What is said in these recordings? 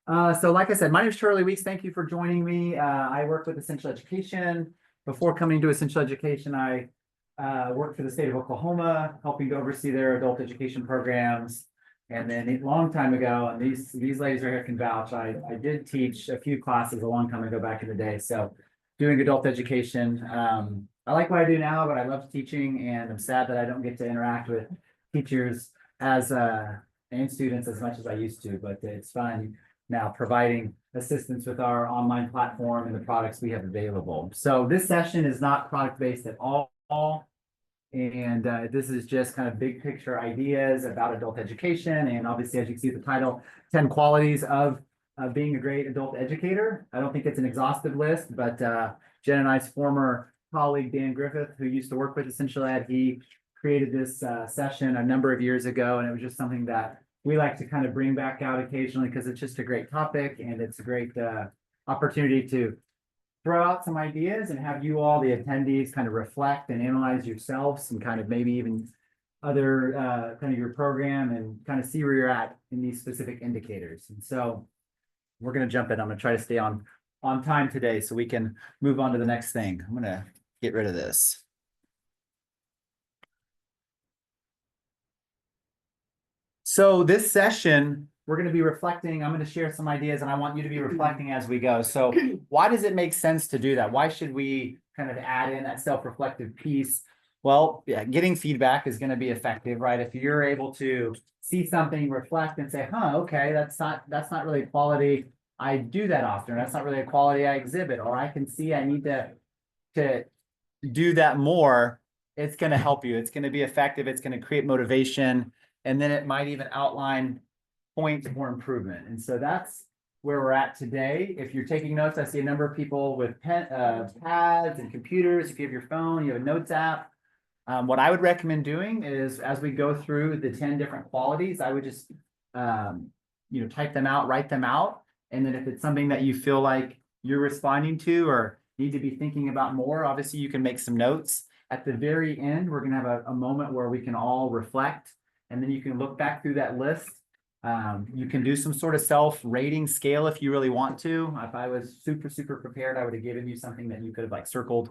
So like I said, my name is Charlie Weeks. Thank you for joining me. I work with Essential Education. Before coming to Essential Education, I worked for the state of Oklahoma, helping to oversee their adult education programs. And then a long time ago, and these ladies right here can vouch, I did teach a few classes a long time ago back in the day. So doing adult education. I like what I do now, but I love teaching, and I'm sad that I don't get to interact with teachers as and students as much as I used to, but it's fun now providing assistance with our online platform and the products we have available. So this session is not product based at all. And this is just kind of big picture ideas about adult education. And obviously, as you can see the title, 10 qualities of being a great adult educator. I don't think it's an exhaustive list, but Jen and I's former colleague, Dan Griffith, who used to work with Essential Ed, he created this session a number of years ago. And it was just something that we like to kind of bring back out occasionally because it's just a great topic, and it's a great opportunity to throw out some ideas and have you all, the attendees, kind of reflect and analyze yourselves and kind of maybe even other kind of your program and kind of see where you're at in these specific indicators. And so we're going to jump in. I'm going to try to stay on time today so we can move on to the next thing. I'm going to get rid of this. So this session, we're going to be reflecting. I'm going to share some ideas, and I want you to be reflecting as we go. So why does it make sense to do that? Why should we kind of add in that self-reflective piece? Well, yeah, getting feedback is going to be effective, right? If you're able to see something, reflect, and say, huh, okay, that's not really a quality I do that often. That's not really a quality I exhibit, or I can see I need to do that more. It's going to help you. It's going to be effective. It's going to create motivation. And then it might even outline points for improvement. And so that's where we're at today. If you're taking notes, I see a number of people with pads and computers. If you have your phone, you have a notes app. What I would recommend doing is, as we go through the 10 different qualities, I would just type them out, write them out. And then if it's something that you feel like you're responding to or need to be thinking about more, obviously you can make some notes. At the very end, we're going to have a moment where we can all reflect. And then you can look back through that list. You can do some sort of self-rating scale if you really want to. If I was super prepared, I would have given you something that you could have like circled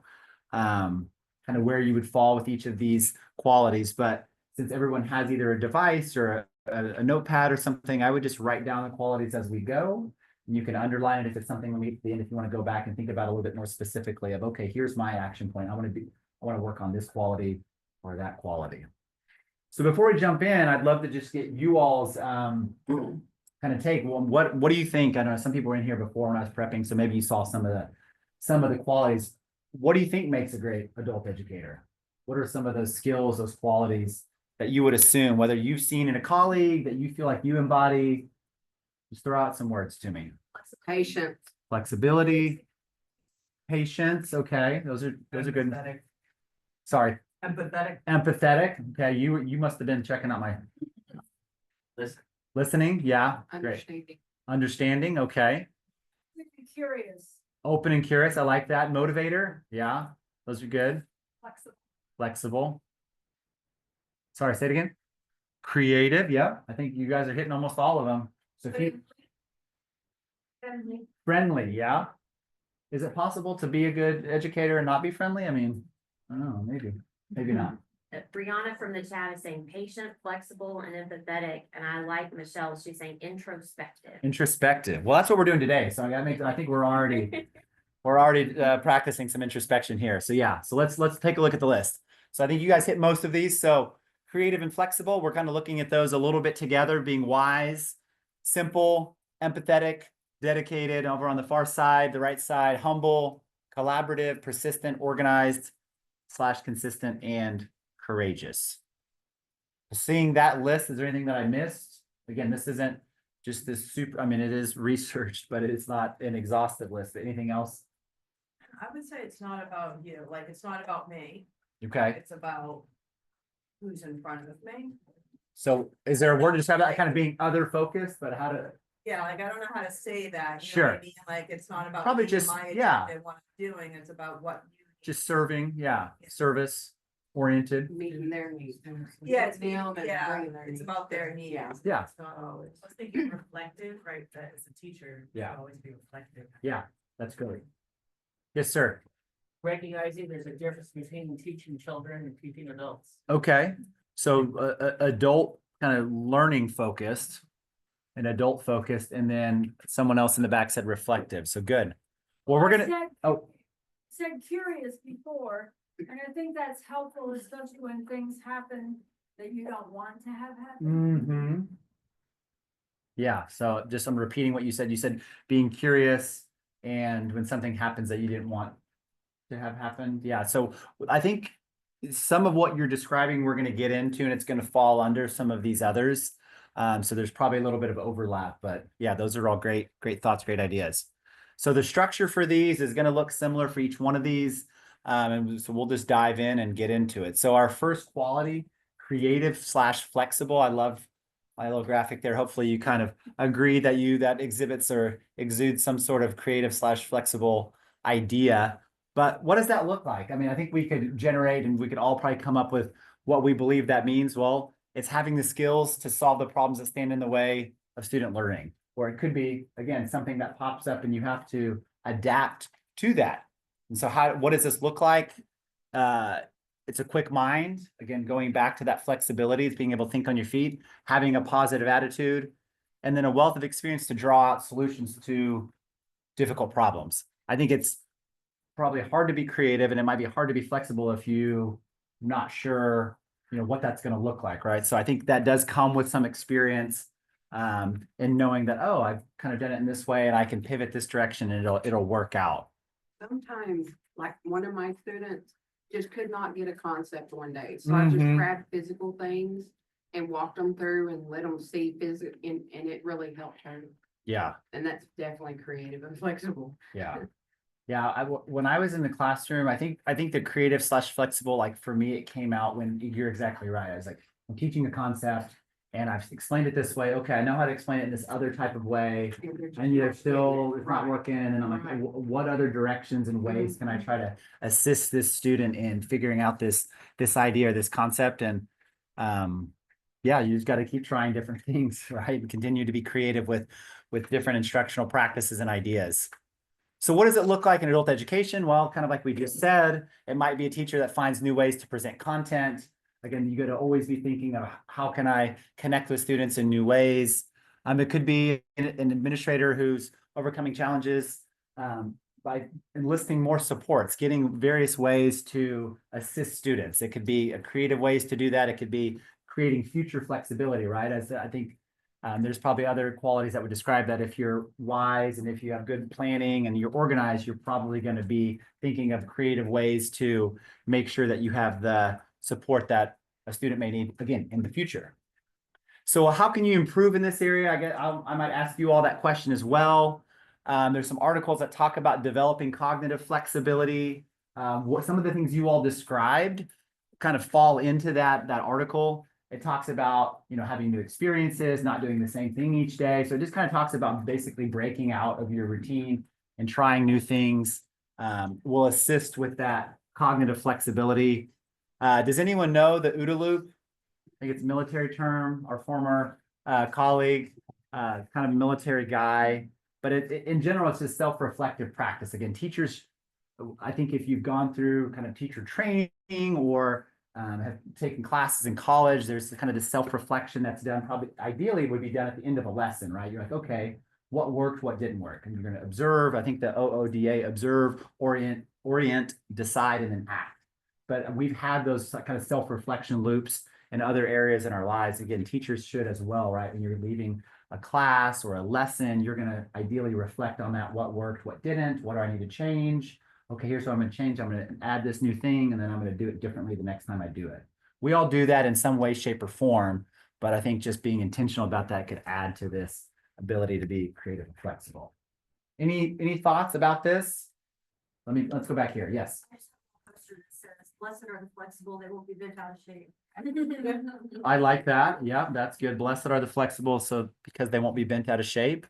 kind of where you would fall with each of these qualities. But since everyone has either a device or a notepad or something, I would just write down the qualities as we go. And you can underline it if it's something when we at the end, if you want to go back and think about it a little bit more specifically of, okay, here's my action point. I want to work on this quality or that quality. So before we jump in, I'd love to just get you all's kind of take. Well, what do you think? I know some people were in here before when I was prepping, so maybe you saw some of the qualities. What do you think makes a great adult educator? What are some of those skills, those qualities that you would assume, whether you've seen in a colleague that you feel like you embody? Just throw out some words to me. Patience. Flexibility. Patience. Okay, those are good. Sorry. Empathetic. Okay, you must have been checking out my listening. Yeah, great. Understanding. Okay. Curious. Open and curious. I like that. Motivator. Yeah, those are good. Flexible. Sorry, say it again. Creative. Yeah, I think you guys are hitting almost all of them. So friendly. Yeah. Is it possible to be a good educator and not be friendly? I mean, I don't know. Maybe not. Brianna from the chat is saying patient, flexible, and empathetic. And I like Michelle. She's saying introspective. Introspective. Well, that's what we're doing today. So I think we're already practicing some introspection here. So yeah. So let's take a look at the list. So I think you guys hit most of these. So creative and flexible. We're kind of looking at those a little bit together, being wise, simple, empathetic, dedicated. Over on the far side, the right side, humble, collaborative, persistent, organized, / consistent, and courageous. Seeing that list, is there anything that I missed? Again, this isn't just this super, I mean, it is researched, but it's not an exhaustive list. Anything else? I would say it's not about you, like it's not about me. Okay. It's about who's in front of me. So is there a word to describe that kind of being other focused, but how to? Yeah, like I don't know how to say that. You Sure. know what I mean? Like it's not about Probably me just, and my yeah. agenda and what I'm doing. It's about what you Just serving, yeah. Service, oriented. Meeting their needs. Yeah, it's, Them and yeah, bringing their it's needs. about their needs. Yeah. Yeah. It's not always. I was thinking reflective, right, that as a teacher, you Yeah. should always be reflective. Yeah, that's good. Yes, sir. Recognizing there's a difference between teaching children and teaching adults. Okay, so adult kind of learning focused and adult focused, and then someone else in the back said reflective. So good. Well, we're gonna, Said curious before, and I think that's helpful, especially when things happen that you don't want to have happen. Yeah, so just I'm repeating what you said. You said being curious and when something happens that you didn't want to have happened. Yeah, so I think some of what you're describing, we're gonna get into, and it's gonna fall under some of these others. So there's probably a little bit of overlap, but yeah, those are all great thoughts, great ideas. So the structure for these is gonna look similar for each one of these. And so we'll just dive in and get into it. So our first quality, creative/flexible. I love my little graphic there. Hopefully you kind of agree that exhibits or exudes some sort of creative/flexible idea. But what does that look like? I mean, I think we could generate and we could all probably come up with what we believe that means. Well, it's having the skills to solve the problems that stand in the way of student learning. Or it could be, again, something that pops up and you have to adapt to that. And so what does this look like? It's a quick mind. Again, going back to that flexibility, it's being able to think on your feet, having a positive attitude, and then a wealth of experience to draw out solutions to difficult problems. I think it's probably hard to be creative, and it might be hard to be flexible if you're not sure, what that's going to look like, right? So I think that does come with some experience in knowing that, oh, I've kind of done it in this way and I can pivot this direction and it'll work out. Sometimes, like one of my students just could not get a concept one day, so I just grabbed physical things and walked them through and let them see physical, and it really helped her. Yeah. And that's definitely creative and flexible. Yeah. Yeah. When I was in the classroom, I think the creative/flexible, like for me, it came out when you're exactly right. I was like, I'm teaching a concept and I've explained it this way. Okay, I know how to explain it in this other type of way. And you're still, it's not working. And then I'm like, what other directions and ways can I try to assist this student in figuring out this idea or this concept? And yeah, you just got to keep trying different things, right? And continue to be creative with different instructional practices and ideas. So what does it look like in adult education? Well, kind of like we just said, it might be a teacher that finds new ways to present content. Again, you got to always be thinking of how can I connect with students in new ways. It could be an administrator who's overcoming challenges by enlisting more supports, getting various ways to assist students. It could be creative ways to do that. It could be creating future flexibility, right? As I think there's probably other qualities that would describe that. If you're wise and if you have good planning and you're organized, you're probably going to be thinking of creative ways to make sure that you have the support that a student may need, again, in the future. So how can you improve in this area? I might ask you all that question as well. There's some articles that talk about developing cognitive flexibility. What some of the things you all described kind of fall into that article. It talks about, having new experiences, not doing the same thing each day. So it just kind of talks about basically breaking out of your routine and trying new things will assist with that cognitive flexibility. Does anyone know the OODA loop? I think it's a military term. Our former colleague, kind of military guy, but in general, it's just self-reflective practice. Again, teachers, I think if you've gone through kind of teacher training or have taken classes in college, there's kind of this self-reflection that's done, probably ideally would be done at the end of a lesson, right? You're like, okay, what worked, what didn't work? And you're going to observe. I think the OODA, observe, orient, decide, and then act. But we've had those kind of self-reflection loops in other areas in our lives. Again, teachers should as well, right? When you're leaving a class or a lesson, you're going to ideally reflect on that. What worked, what didn't, what do I need to change? Okay, here's what I'm going to change. I'm going to add this new thing, and then I'm going to do it differently the next time I do it. We all do that in some way, shape, or form, but I think just being intentional about that could add to this ability to be creative and flexible. Any thoughts about this? Let's go back here. Yes. Blessed are the flexible, they won't be bent out of shape. I like that. Yeah, that's good. Blessed are the flexible, so because they won't be bent out of shape.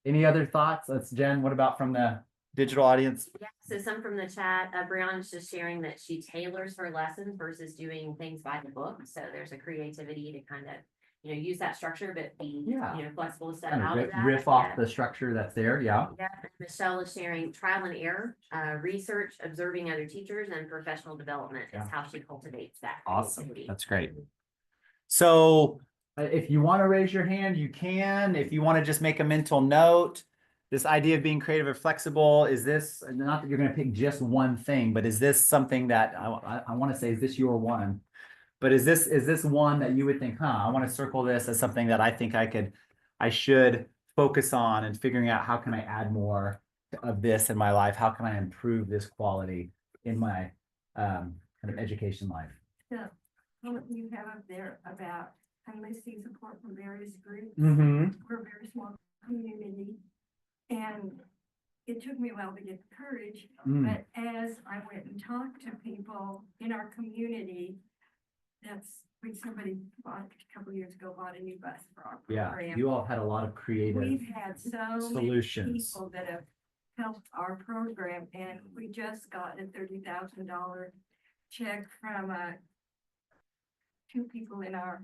Any other thoughts? Jen, what about from the digital audience? Yeah, so some from the chat, Brianna's just sharing that she tailors her lessons versus doing things by the book. So there's a creativity to kind of, use that structure, but be, Yeah. flexible to step Kind of out of that. riff off Yeah. the structure that's there, yeah. Yeah, and Michelle is sharing trial and error, research, observing other teachers, and professional development Yeah. is how she cultivates that Awesome, creativity. that's great. So if you want to raise your hand, you can. If you want to just make a mental note, this idea of being creative or flexible, is this, not that you're going to pick just one thing, but is this something that I want to say, is this your one? But is this one that you would think, I want to circle this as something that I think I should focus on, and figuring out how can I add more of this in my life? How can I improve this quality in my kind of education life? What you have up there about enlisting support from various groups. Mm-hmm. We're a very small community, and it took me a while to get the courage, but as I went and talked to people in our community, that's when somebody a couple of years ago bought a new bus for our Yeah, program. you all had a lot of creative We've had so many solutions. people that have helped our program, and we just got a $30,000 check from two people in our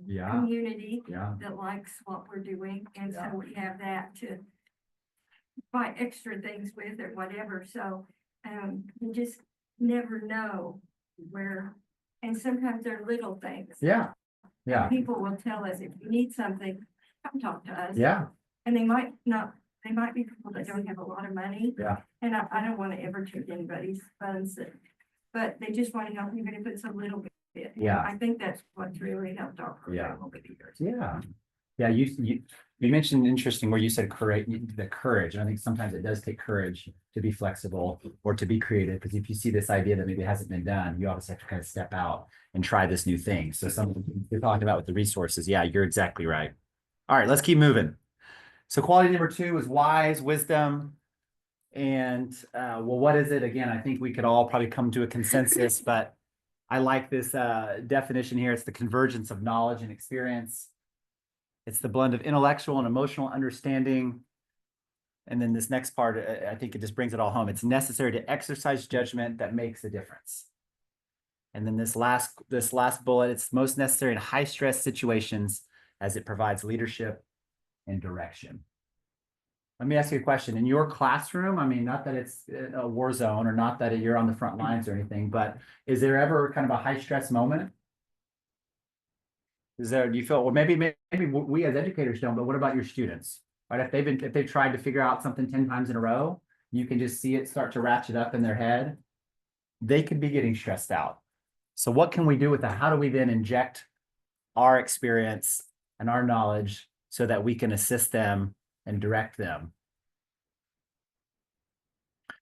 Yeah. community Yeah, that likes what we're doing, and Yeah. so we have that to buy extra things with or whatever, so you just never know where, and sometimes they're little things. yeah, yeah, People will tell us, if you need something, come talk to us. yeah, And they might not, they might be people that don't have a lot of money. Yeah. And I don't want to ever take anybody's funds, but they just want to help, even if it's a little bit. Yeah. I think that's what's really helped our program over the years. yeah. Yeah, you mentioned interesting where you said courage, the courage. And I think sometimes it does take courage to be flexible or to be creative, because if you see this idea that maybe hasn't been done, you obviously have to kind of step out and try this new thing. So something you're talking about with the resources. Yeah, you're exactly right. All right, let's keep moving. So quality number 2 is wise, wisdom. And well, what is it? Again, I think we could all probably come to a consensus, but I like this definition here. It's the convergence of knowledge and experience. It's the blend of intellectual and emotional understanding. And then this next part, I think it just brings it all home. It's necessary to exercise judgment that makes a difference. And then this last bullet, it's most necessary in high stress situations as it provides leadership and direction. Let me ask you a question. In your classroom, I mean, not that it's a war zone or not that you're on the front lines or anything, but is there ever kind of a high stress moment? Do you feel, or maybe we as educators don't, but what about your students? Right? If they've tried to figure out something 10 times in a row, you can just see it start to ratchet up in their head. They could be getting stressed out. So what can we do with that? How do we then inject our experience and our knowledge so that we can assist them and direct them?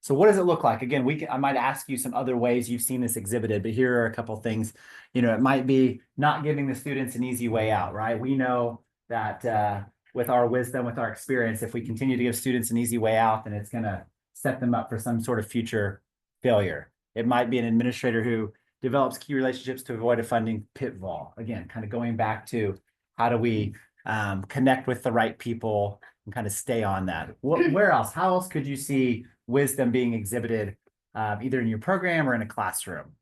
So what does it look like? Again, I might ask you some other ways you've seen this exhibited, but here are a couple of things. It might be not giving the students an easy way out, right? We know that with our wisdom, with our experience, if we continue to give students an easy way out, then it's going to set them up for some sort of future failure. It might be an administrator who develops key relationships to avoid a funding pitfall. Again, kind of going back to how do we connect with the right people and kind of stay on that. Where else? How else could you see wisdom being exhibited either in your program or in a classroom?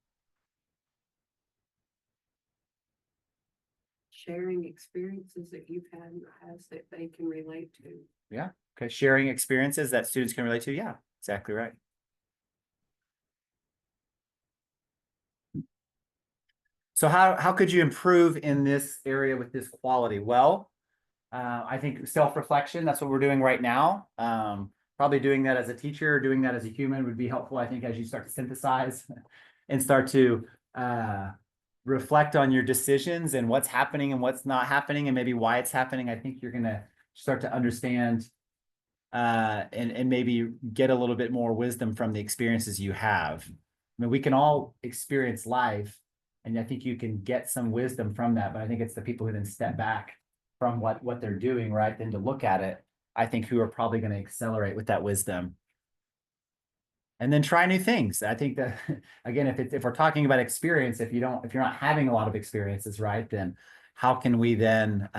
Sharing experiences that you've had in the past that they can relate to. Yeah. Okay. Sharing experiences that students can relate to. Yeah, exactly right. So how could you improve in this area with this quality? Well, I think self-reflection, that's what we're doing right now. Probably doing that as a teacher, doing that as a human would be helpful, I think, as you start to synthesize and start to reflect on your decisions and what's happening and what's not happening and maybe why it's happening. I think you're going to start to understand and maybe get a little bit more wisdom from the experiences you have. I mean, we can all experience life, and I think you can get some wisdom from that, but I think it's the people who then step back from what they're doing, right, then to look at it, I think, who are probably going to accelerate with that wisdom. And then try new things. I think that, again, if we're talking about experience, if you're not having a lot of experiences, right, then how can we then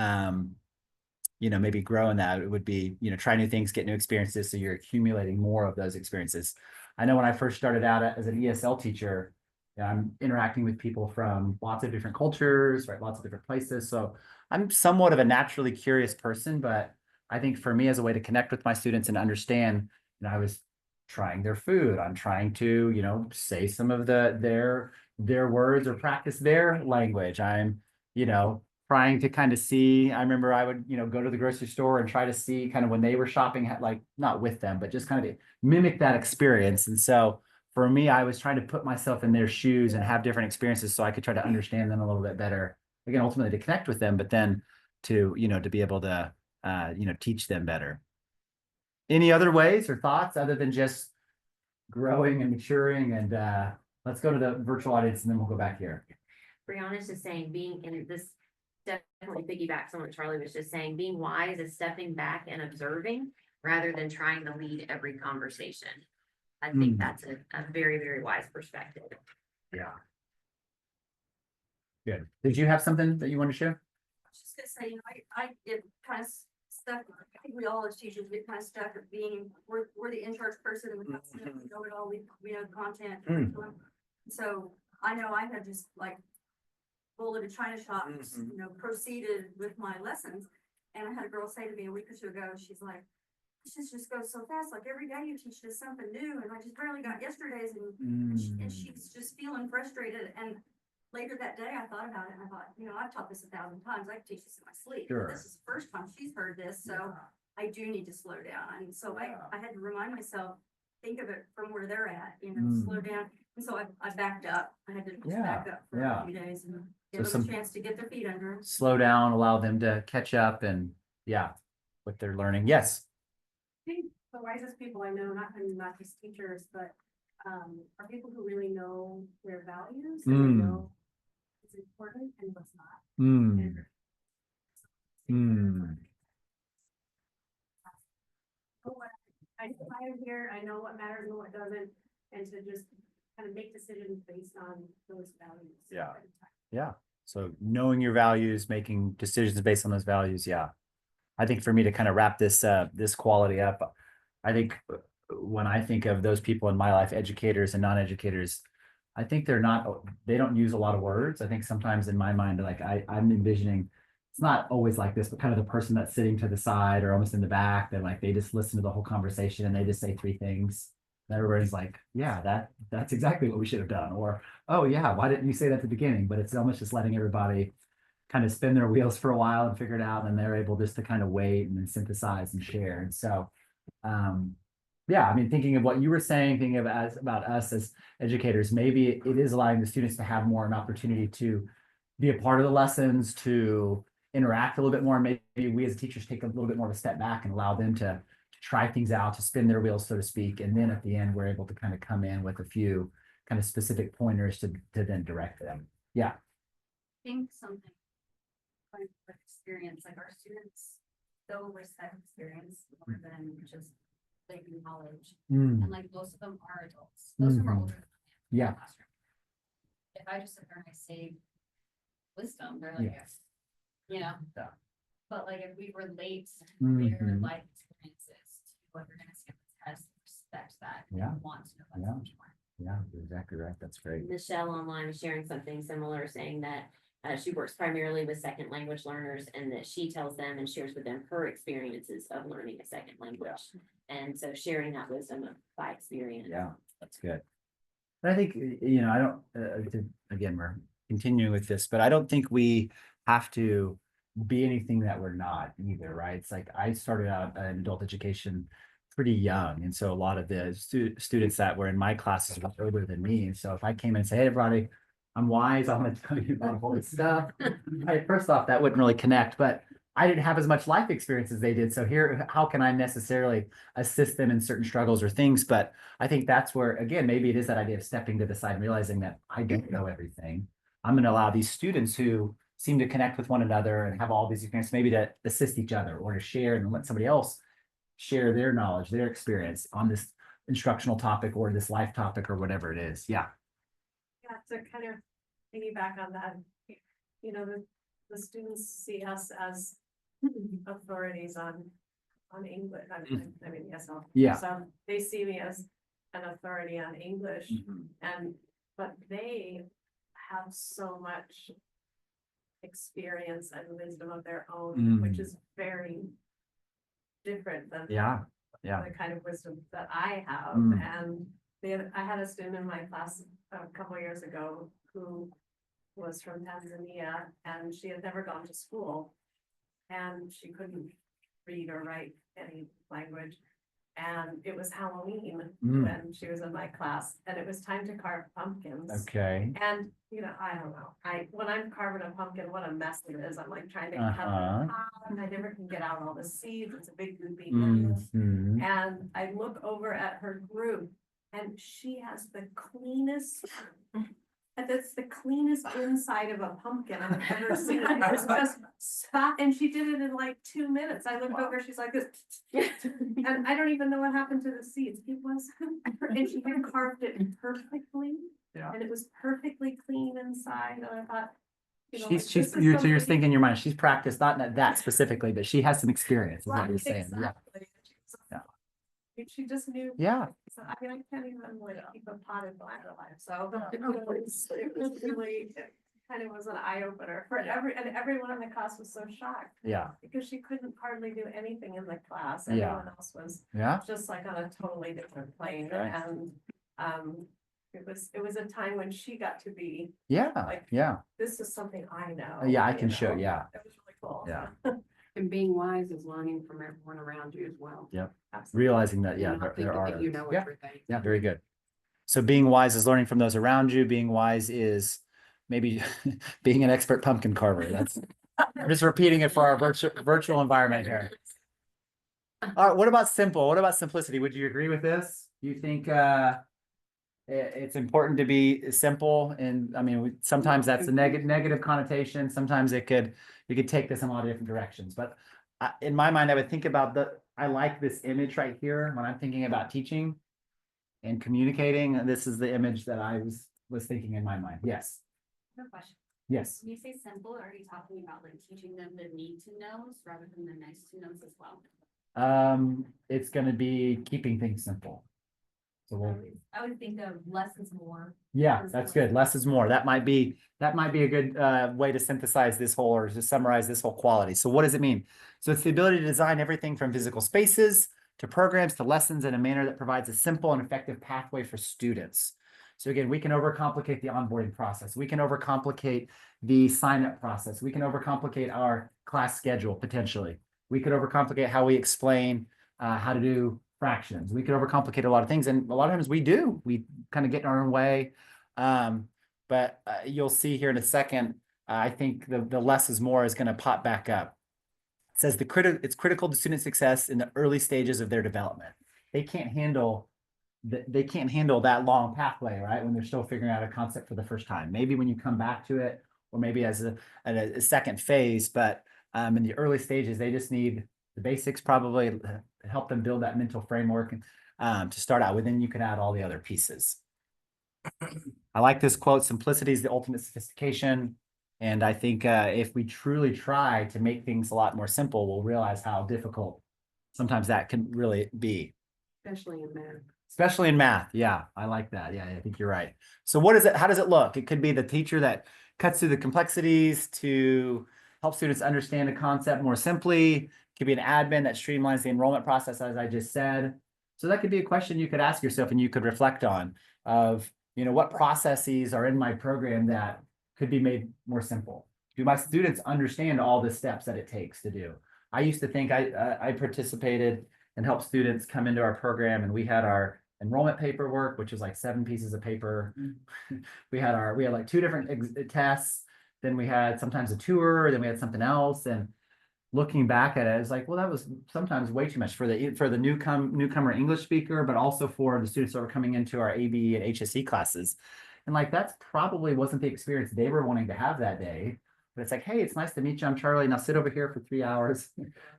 maybe grow in that, it would be, try new things, get new experiences. So you're accumulating more of those experiences. I know when I first started out as an ESL teacher, I'm interacting with people from lots of different cultures, right? Lots of different places. So I'm somewhat of a naturally curious person, but I think for me as a way to connect with my students and understand, I was trying their food. I'm trying to, say some of their words or practice their language. I'm, trying to kind of see. I remember I would, go to the grocery store and try to see kind of when they were shopping, like not with them, but just kind of mimic that experience. And so for me, I was trying to put myself in their shoes and have different experiences so I could try to understand them a little bit better. Again, ultimately to connect with them, but then to, to be able to, teach them better. Any other ways or thoughts other than just growing and maturing? And let's go to the virtual audience and then we'll go back here. Brianna's just saying being in this definitely piggybacks on what Charlie was just saying. Being wise is stepping back and observing rather than trying to lead every conversation. I think that's a very, very wise perspective. Yeah. Good. Did you have something that you want to share? I was just gonna say, I get kind of stuck, I think we all as teachers get kind of stuck at being, we're the in-charge person and we know it all, we know content. So I know I had just like bulleted China shops, proceeded with my lessons. And I had a girl say to me a week or two ago, she's like, this just goes so fast. Like every day you teach us something new. And I just barely got yesterday's and she's just feeling frustrated. And later that day I thought about it and I thought, I've taught this 1,000 times. I could teach this in my sleep. Sure. This is the first time she's heard this. So I do need to slow down. And so I had to remind myself, think of it from where they're at, slow down. And so I backed up. I had to just back up for a few days and give them a chance to get their feet under them. Slow down, allow them to catch up and what they're learning. Yes. I think the wisest people I know, not just teachers, but are people who really know their values and they know what's important and what's not. And I am here, I know what matters and what doesn't, and to just kind of make decisions based on those values. Yeah. So knowing your values, making decisions based on those values. Yeah. I think for me to kind of wrap this this quality up, I think when I think of those people in my life, educators and non-educators, I think they don't use a lot of words. I think sometimes in my mind, like I'm envisioning, it's not always like this, but kind of the person that's sitting to the side or almost in the back that like they just listen to the whole conversation and they just say 3 things. And everybody's like, yeah, that's exactly what we should have done. Or, oh yeah, why didn't you say that at the beginning? But it's almost just letting everybody kind of spin their wheels for a while and figure it out. And they're able just to kind of wait and then synthesize and share. And so, I mean, thinking of what you were saying, thinking of about us as educators, maybe it is allowing the students to have more an opportunity to be a part of the lessons, to interact a little bit more. Maybe we as teachers take a little bit more of a step back and allow them to try things out, to spin their wheels, so to speak. And then at the end, we're able to kind of come in with a few kind of specific pointers to then direct them. Yeah. I think something like experience, like our students go with that experience more than just like knowledge. And like most of them are adults. Most of them are older than I am in the classroom. If I just sit there and I say wisdom, they're like, but like if we relate their life experiences to what you're gonna see on the test, respect that and want to know that much more. Yeah, you're exactly right. That's great. Michelle online was sharing something similar, saying that she works primarily with second language learners and that she tells them and shares with them her experiences of learning a second language. And so sharing that wisdom by experience. Yeah, that's good. But I think, I don't, again, we're continuing with this, but I don't think we have to be anything that we're not either, right? It's like I started out in adult education pretty young. And so a lot of the students that were in my classes were older than me. And so if I came in and say, hey, everybody, I'm wise, I'm going to tell you about all this stuff. First off, that wouldn't really connect, but I didn't have as much life experience as they did. So here, how can I necessarily assist them in certain struggles or things? But I think that's where, again, maybe it is that idea of stepping to the side and realizing that I don't know everything. I'm going to allow these students who seem to connect with one another and have all these experiences, maybe to assist each other or to share and let somebody else share their knowledge, their experience on this instructional topic or this life topic or whatever it is. Yeah. To kind of piggyback on that, the students see us as authorities on English. I mean, yes, Yeah. so they see me as an authority on English but they have so much experience and wisdom of their own, which is very different than Yeah. the kind of wisdom that I have. And I had a student in my class a couple of years ago who was from Tanzania, and she had never gone to school, and she couldn't read or write any language. And it was Halloween when she was in my class, and it was time to carve pumpkins. Okay. And, I don't know, when I'm carving a pumpkin, what a mess it is. I'm like trying to cut the top, and I never can get out all the seeds. It's a big goopy mess. And I look over at her group, and she has the cleanest, and that's the cleanest inside of a pumpkin I've ever seen. It was just spot, and she did it in like 2 minutes. I looked over, she's like this. And I don't even know what happened to the seeds. It was, and she had carved it perfectly. Yeah. And it was perfectly clean inside, and I thought. So you're thinking in your mind, she's practiced, not that specifically, but she has some experience, is what you're saying. Exactly. Yeah. She just knew. Yeah. So I mean, I can't even like keep a potted plant alive, so it was really, it kind of was an eye opener for everyone in the class was so shocked. Yeah. Because she couldn't hardly do anything in the class, Yeah. everyone else was Yeah. just like on a totally different plane, Right. and it was a time when she got to be, Yeah. Like, Yeah. this is something I know. Yeah, I you can show, know? yeah. It was really cool. Yeah. And being wise is learning from everyone around you as well. Absolutely. Realizing that, And yeah, not there thinking are. that you know Yeah. everything. Yeah, very good. So being wise is learning from those around you. Being wise is maybe being an expert pumpkin carver. I'm just repeating it for our virtual environment here. All right, what about simple? What about simplicity? Would you agree with this? You think it's important to be simple? And I mean, sometimes that's a negative connotation. Sometimes you could take this in a lot of different directions. But in my mind, I would think about I like this image right here when I'm thinking about teaching and communicating. This is the image that I was thinking in my mind. Yes. No question. Yes. When you say simple, are you talking about like teaching them the need to knows rather than the nice to knows as well? It's going to be keeping things simple. So I would think of less is more. yeah, that's good. Less is more. That might be a good way to synthesize this whole, or to summarize this whole quality. So what does it mean? So it's the ability to design everything from physical spaces to programs to lessons in a manner that provides a simple and effective pathway for students. So again, we can overcomplicate the onboarding process. We can overcomplicate the sign-up process. We can overcomplicate our class schedule potentially. We could overcomplicate how we explain how to do fractions. We could overcomplicate a lot of things, and a lot of times we do. We kind of get in our own way. But you'll see here in a second, I think the less is more is going to pop back up. It says it's critical to student success in the early stages of their development. They can't handle that long pathway, right? When they're still figuring out a concept for the first time. Maybe when you come back to it, or maybe as a second phase, but in the early stages, they just need the basics, probably to help them build that mental framework to start out with. Then you can add all the other pieces. I like this quote: simplicity is the ultimate sophistication. And I think if we truly try to make things a lot more simple, we'll realize how difficult sometimes that can really be. Especially in math. Especially in math. Yeah, I like that. Yeah, I think you're right. So what is it? How does it look? It could be the teacher that cuts through the complexities to help students understand a concept more simply. It could be an admin that streamlines the enrollment process, as I just said. So that could be a question you could ask yourself and you could reflect on of, what processes are in my program that could be made more simple? Do my students understand all the steps that it takes to do? I used to think I participated and helped students come into our program, and we had our enrollment paperwork, which was like 7 pieces of paper. We had like 2 different tests. Then we had sometimes a tour, then we had something else. And looking back at it, it's like, well, that was sometimes way too much for the newcomer English speaker, but also for the students that were coming into our ABE and HSE classes. And like, that's probably wasn't the experience they were wanting to have that day. But it's like, hey, it's nice to meet you. I'm Charlie. Now sit over here for 3 hours,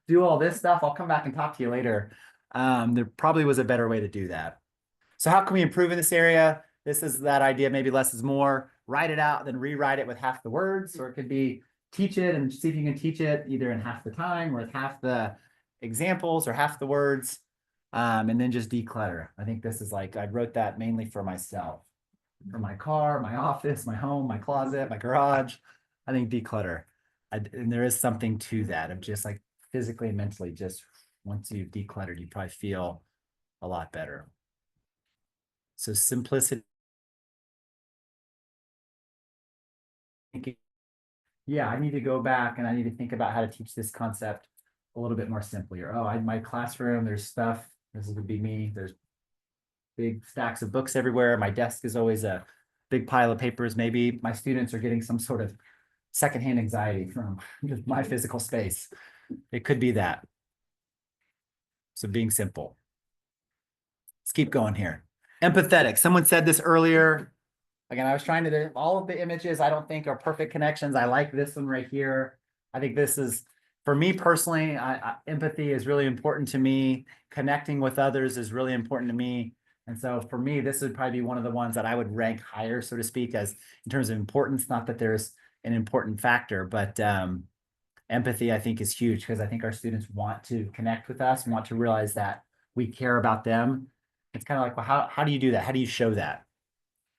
do all this stuff. I'll come back and talk to you later. There probably was a better way to do that. So how can we improve in this area? This is that idea, maybe less is more. Write it out, then rewrite it with half the words. Or it could be teach it and see if you can teach it either in half the time or with half the examples or half the words. And then just declutter. I think this is like, I wrote that mainly for myself, for my car, my office, my home, my closet, my garage. I think declutter. And there is something to that of just like physically and mentally, just once you've decluttered, you probably feel a lot better. So simplicity. Yeah, I need to go back and I need to think about how to teach this concept a little bit more simply. Or, oh, my classroom, there's stuff. This would be me. There's big stacks of books everywhere. My desk is always a big pile of papers. Maybe my students are getting some sort of secondhand anxiety from just my physical space. It could be that. So being simple. Let's keep going here. Empathetic. Someone said this earlier. Again, I was trying to, all of the images I don't think are perfect connections. I like this one right here. I think this is, for me personally, empathy is really important to me. Connecting with others is really important to me. And so for me, this would probably be one of the ones that I would rank higher, so to speak, as in terms of importance. Not that there's an important factor, but empathy, I think, is huge because I think our students want to connect with us, want to realize that we care about them. It's kind of like, well, how do you do that? How do you show that?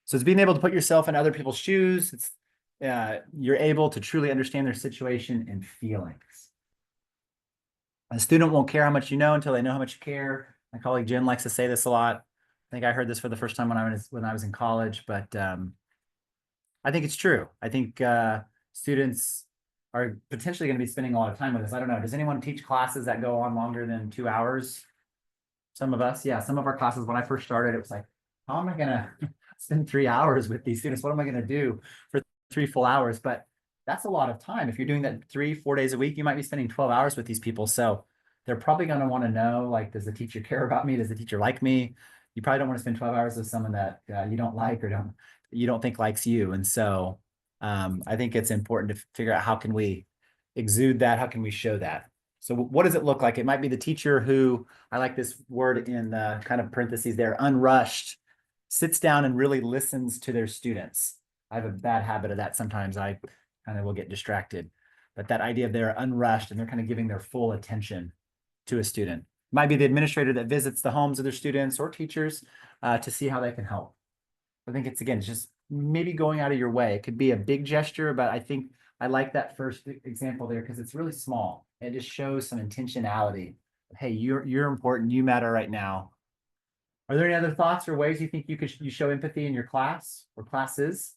So it's being able to put yourself in other people's shoes. It's you're able to truly understand their situation and feelings. A student won't care how much you know until they know how much you care. My colleague Jen likes to say this a lot. I think I heard this for the first time when I was in college, but I think it's true. I think students are potentially going to be spending a lot of time with us. I don't know. Does anyone teach classes that go on longer than 2 hours? Some of us, yeah. Some of our classes, when I first started, it was like, how am I going to spend 3 hours with these students? What am I going to do for 3 full hours? But that's a lot of time. If you're doing that 3-4 days a week, you might be spending 12 hours with these people. So they're probably going to want to know, like, does the teacher care about me? Does the teacher like me? You probably don't want to spend 12 hours with someone that you don't like or you don't think likes you. And so I think it's important to figure out how can we exude that? How can we show that? So what does it look like? It might be the teacher who, I like this word in the kind of parentheses there, unrushed, sits down and really listens to their students. I have a bad habit of that. Sometimes I kind of will get distracted, but that idea of they're unrushed and they're kind of giving their full attention to a student. Might be the administrator that visits the homes of their students or teachers to see how they can help. I think it's, again, just maybe going out of your way. It could be a big gesture, but I think I like that first example there because it's really small. It just shows some intentionality. Hey, you're important. You matter right now. Are there any other thoughts or ways you think you show empathy in your class or classes?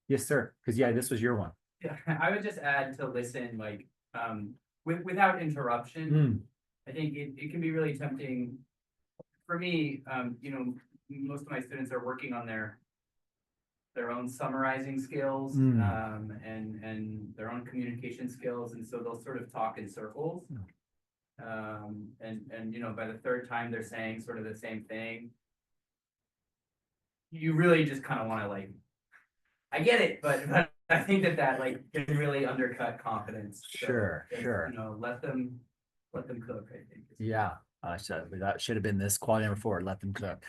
Yes, sir. Because yeah, this was your one. Yeah, I would just add to listen, like, without interruption. I think it can be really tempting. For me, most of my students are working on their own summarizing skills, and their own communication skills, and so they'll sort of talk in circles. And by the third time they're saying sort of the same thing, you really just kind of want to, like, I get it, but I think that like can really undercut confidence. So Sure. let them cook, I think. Yeah. That should have been this quality number 4, let them cook.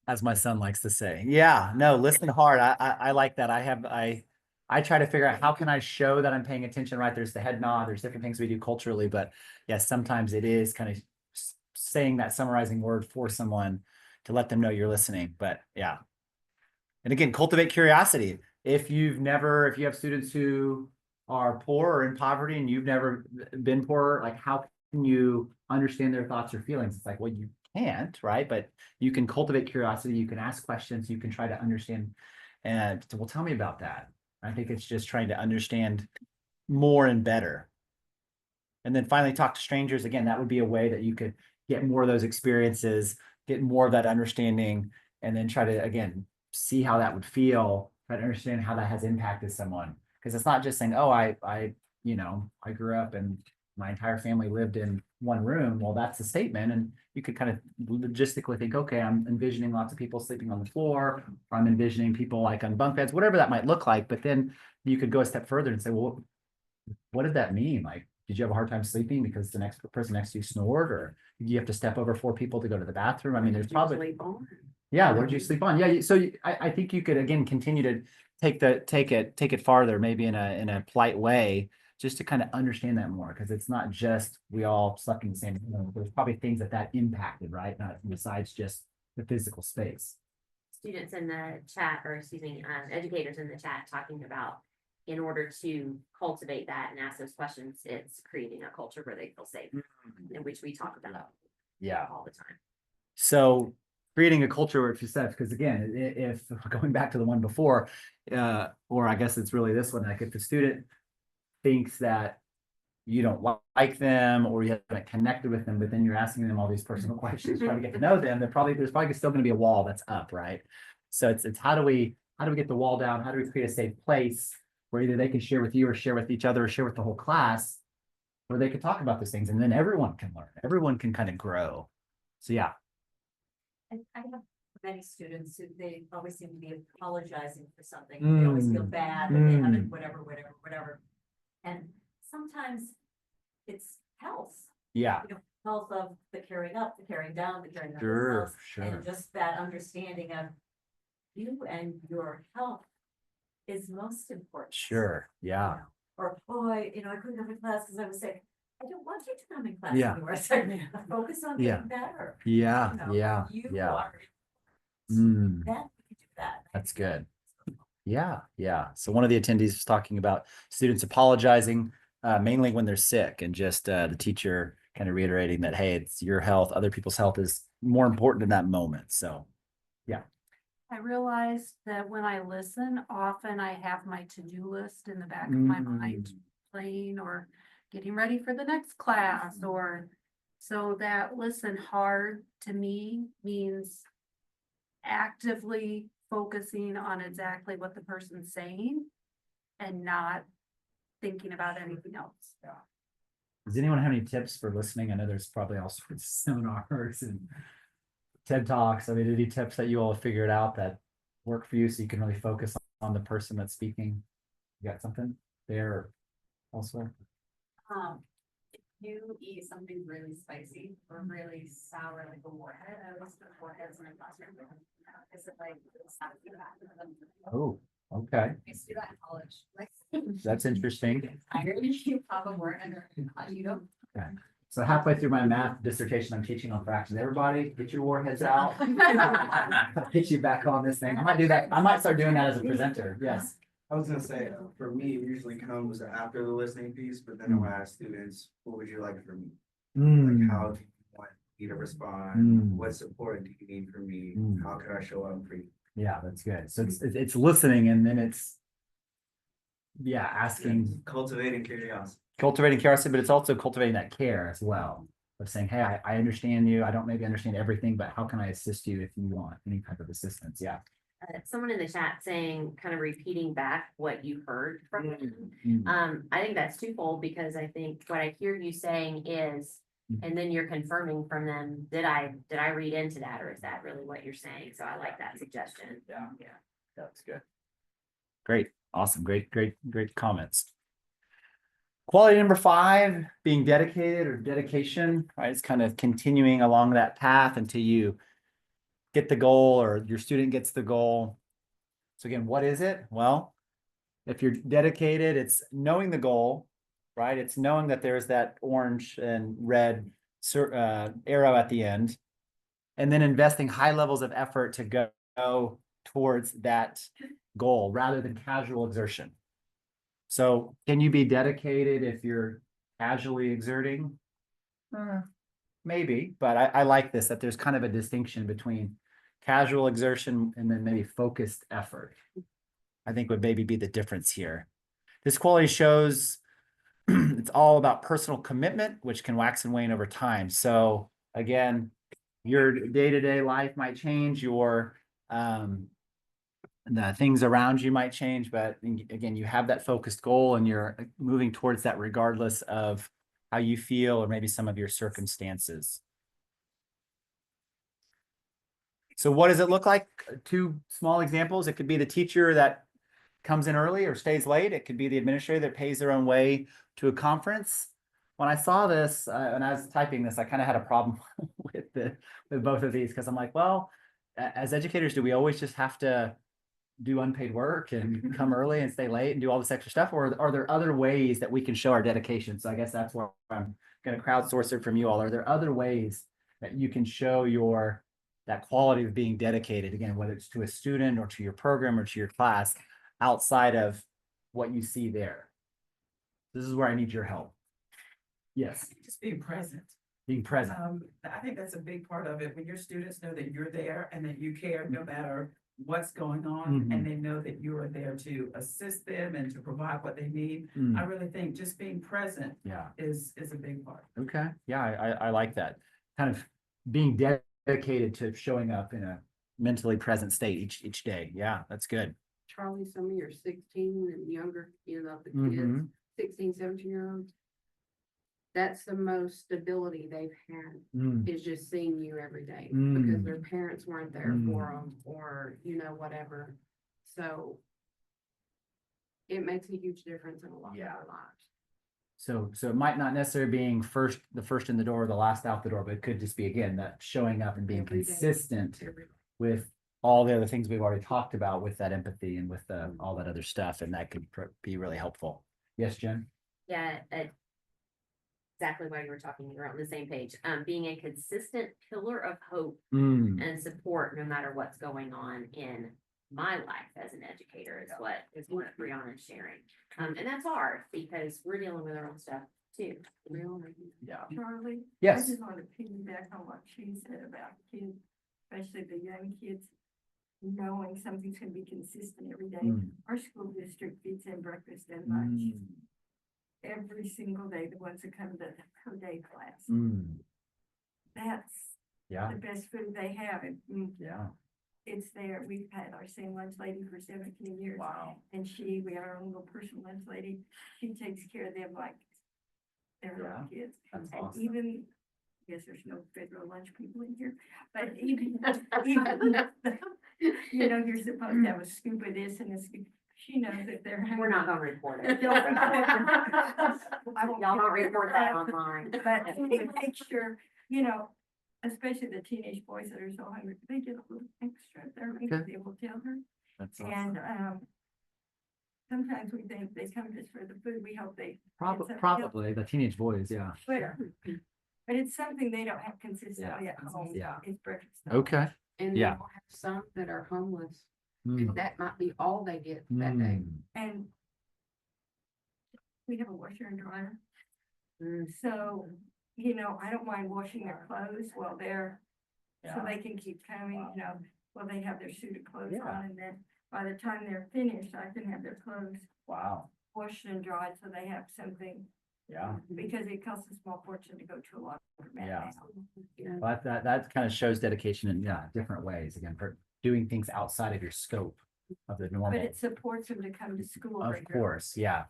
As my son likes to say. Yeah, no, listen hard. I like that. I try to figure out how can I show that I'm paying attention, right? There's the head nod, there's different things we do culturally, but yes, sometimes it is kind of saying that summarizing word for someone to let them know you're listening. But yeah. And again, cultivate curiosity. If you have students who are poor or in poverty and you've never been poor, like how can you understand their thoughts or feelings? It's like, well, you can't, right? But you can cultivate curiosity. You can ask questions. You can try to understand. And well, tell me about that. I think it's just trying to understand more and better. And then finally talk to strangers. Again, that would be a way that you could get more of those experiences, get more of that understanding, and then try to, again, see how that would feel, try to understand how that has impacted someone. Because it's not just saying, oh, I grew up and my entire family lived in one room. Well, that's a statement. And you could kind of logistically think, okay, I'm envisioning lots of people sleeping on the floor, or I'm envisioning people like on bunk beds, whatever that might look like. But then you could go a step further and say, well, what did that mean? Like, did you have a hard time sleeping because the next person next to you snored, or did you have to step over 4 people to go to the bathroom? I mean, there's probably, yeah, what did you sleep on? Yeah, so I think you could, again, continue to take it farther, maybe in a polite way, just to kind of understand that more, because it's not just we all slept in the same room. There's probably things that impacted, right? Not besides just the physical space. Students in the chat, or excuse me, educators in the chat talking about, in order to cultivate that and ask those questions, it's creating a culture where they feel safe, in which we talk about Yeah. all the time. So creating a culture where it feels safe, because again, if going back to the one before, or I guess it's really this one, like if the student thinks that you don't like them or you haven't connected with them, but then you're asking them all these personal questions, trying to get to know them, there's probably still going to be a wall that's up, right? So it's how do we get the wall down? How do we create a safe place where either they can share with you or share with each other or share with the whole class, where they can talk about these things, and then everyone can learn, everyone can kind of grow. So yeah. And I have many students who they always seem to be apologizing for something. They always feel bad that they haven't, whatever. And sometimes it's health, Yeah. health of the carrying up, the carrying down, the carrying of Sure, themselves. sure. And just that understanding of you and your health is most important. Sure. Yeah. Or, I couldn't come to class because I was sick. I don't want you to come in class Yeah. anymore. So focus on Yeah. getting better. Yeah. You know, Yeah. You Yeah. are. Mm. Then we can do that. That's good. Yeah, yeah. So one of the attendees was talking about students apologizing, mainly when they're sick, and just the teacher kind of reiterating that, hey, it's your health, other people's health is more important in that moment. So, yeah. I realized that when I listen, often I have my to-do list in the back of my mind, playing or getting ready for the next class, or so that listen hard to me means actively focusing on exactly what the person's saying and not thinking about anything else. Yeah. Does anyone have any tips for listening? I know there's probably all sorts of seminars and TED Talks. I mean, any tips that you all have figured out that work for you so you can really focus on the person that's speaking? You got something there also? If you eat something really spicy or really sour, like a warhead, I always put warheads in my classroom. Is it like, Oh, okay. I used to do that in college. Like, That's interesting. iron, you pop a warhead or you know. Okay. So halfway through my math dissertation, I'm teaching on fractions. Everybody, get your warheads out. Get you back on this thing. I might do that. I might start doing that as a presenter. Yes. I was gonna say, for me, it usually comes after the listening piece, but then I'll ask students, what would you like from me? Like, how do you want me to respond? What support do you need from me? How can I show up for you? Yeah, that's good. So it's listening, and then it's asking, Cultivating curiosity. but it's also cultivating that care as well. Of saying, hey, I understand you. I don't maybe understand everything, but how can I assist you if you want any type of assistance? Yeah. Someone in the chat saying, kind of repeating back what you heard from them. I think that's twofold, because I think what I hear you saying is, and then you're confirming from them, did I read into that, or is that really what you're saying? So I like that suggestion. Yeah. That's good. Great. Awesome. Great comments. Quality number 5, being dedicated or dedication, right? It's kind of continuing along that path until you get the goal or your student gets the goal. So again, what is it? Well, if you're dedicated, it's knowing the goal, right? It's knowing that there's that orange and red arrow at the end, and then investing high levels of effort to go towards that goal rather than casual exertion. So can you be dedicated if you're casually exerting? Maybe, but I like this, that there's kind of a distinction between casual exertion and then maybe focused effort. I think would maybe be the difference here. This quality shows it's all about personal commitment, which can wax and wane over time. So again, your day-to-day life might change, your the things around you might change, but again, you have that focused goal and you're moving towards that regardless of how you feel or maybe some of your circumstances. So what does it look like? 2 small examples. It could be the teacher that comes in early or stays late. It could be the administrator that pays their own way to a conference. When I saw this, and I was typing this, I kind of had a problem with both of these, because I'm like, well, as educators, do we always just have to do unpaid work and come early and stay late and do all this extra stuff? Or are there other ways that we can show our dedication? So I guess that's where I'm gonna crowdsource it from you all. Are there other ways that you can show that quality of being dedicated, again, whether it's to a student or to your program or to your class, outside of what you see there? This is where I need your help. Yes, Just being present. being present. I think that's a big part of it, when your students know that you're there and that you care no matter what's going on, and they know that you are there to assist them and to provide what they need. I really think just being present Yeah. is a big part. Okay. Yeah, I like that. Kind of being dedicated to showing up in a mentally present state each day. Yeah, that's good. Charlie, some of your 16 and younger, the kids, Mhm. 16, 17-year-olds. That's the most stability they've had, Mm, is just seeing you every day, Mm. because their parents weren't there for them, or, whatever. So it makes a huge difference in a lot of Yeah. their lives. So it might not necessarily being the first in the door, or the last out the door, but it could just be, again, that showing up and being Every day. consistent Every- with all the other things we've already talked about, with that empathy and with all that other stuff, and that could be really helpful. Yes, Jen? Yeah, exactly why you were talking, you were on the same page. Being a consistent pillar of hope Mm, and support no matter what's going on in my life as an educator is what Brianna's sharing. And that's hard because we're dealing with our own stuff too. yeah. Charlie? Yes. I just want to piggyback on what she said about kids, especially the young kids, knowing something's gonna be consistent every day. Mm, Our school district feeds in breakfast and lunch mm, every single day, the ones that come to her day class. mm, That's yeah, the best food they have. yeah. It's there. We've had our same lunch lady for 17 years. Wow. And we have our own little personal lunch lady. She takes care of them like they're her own kids. That's And awesome. even, I guess there's no federal lunch people in here, but you're supposed to have a scoop of this and a scoop. She knows that they're hungry. We're not gonna report it. I won't Y'all don't give report that online. But they make sure, especially the teenage boys that are so hungry, they get a little extra. They're hungry, they will tell her. That's And, awesome. sometimes we think they come just for the food. We hope they. Probably the teenage boys, yeah. But it's something they don't have consistently at home. Yeah. It's breakfast. Okay. And Yeah. they'll have some that are homeless, Mm, and that might be all they get that day. mm, And we have a washer and dryer. Mm. So, I don't mind washing their clothes while they're, so Yeah. they can keep coming, while they have their suit of clothes Yeah. on, and then by the time they're finished, I can have their clothes Wow. washed and dried, so they have something, Yeah. because it costs a small fortune to go to a lot of Yeah. now. But that kind of shows dedication in, different ways, again, for doing things outside of your scope of the But normal. it supports them to come to school. Of regularly. course, yeah.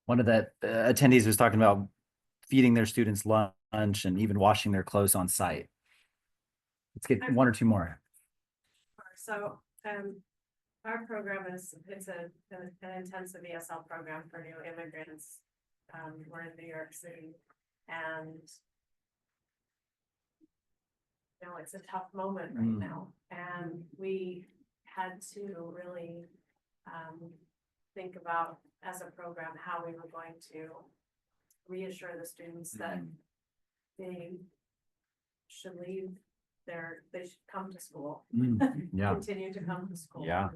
One of the attendees was talking about feeding their students lunch and even washing their clothes on site. Let's get one or two more. So, our program it's an intensive ESL program for new immigrants. We're in New York City, and it's a tough moment right Mm. now, and we had to really think about, as a program, how we were going to reassure the students that they should they should come to school. Mm, yeah. Continue to come to school. Yeah.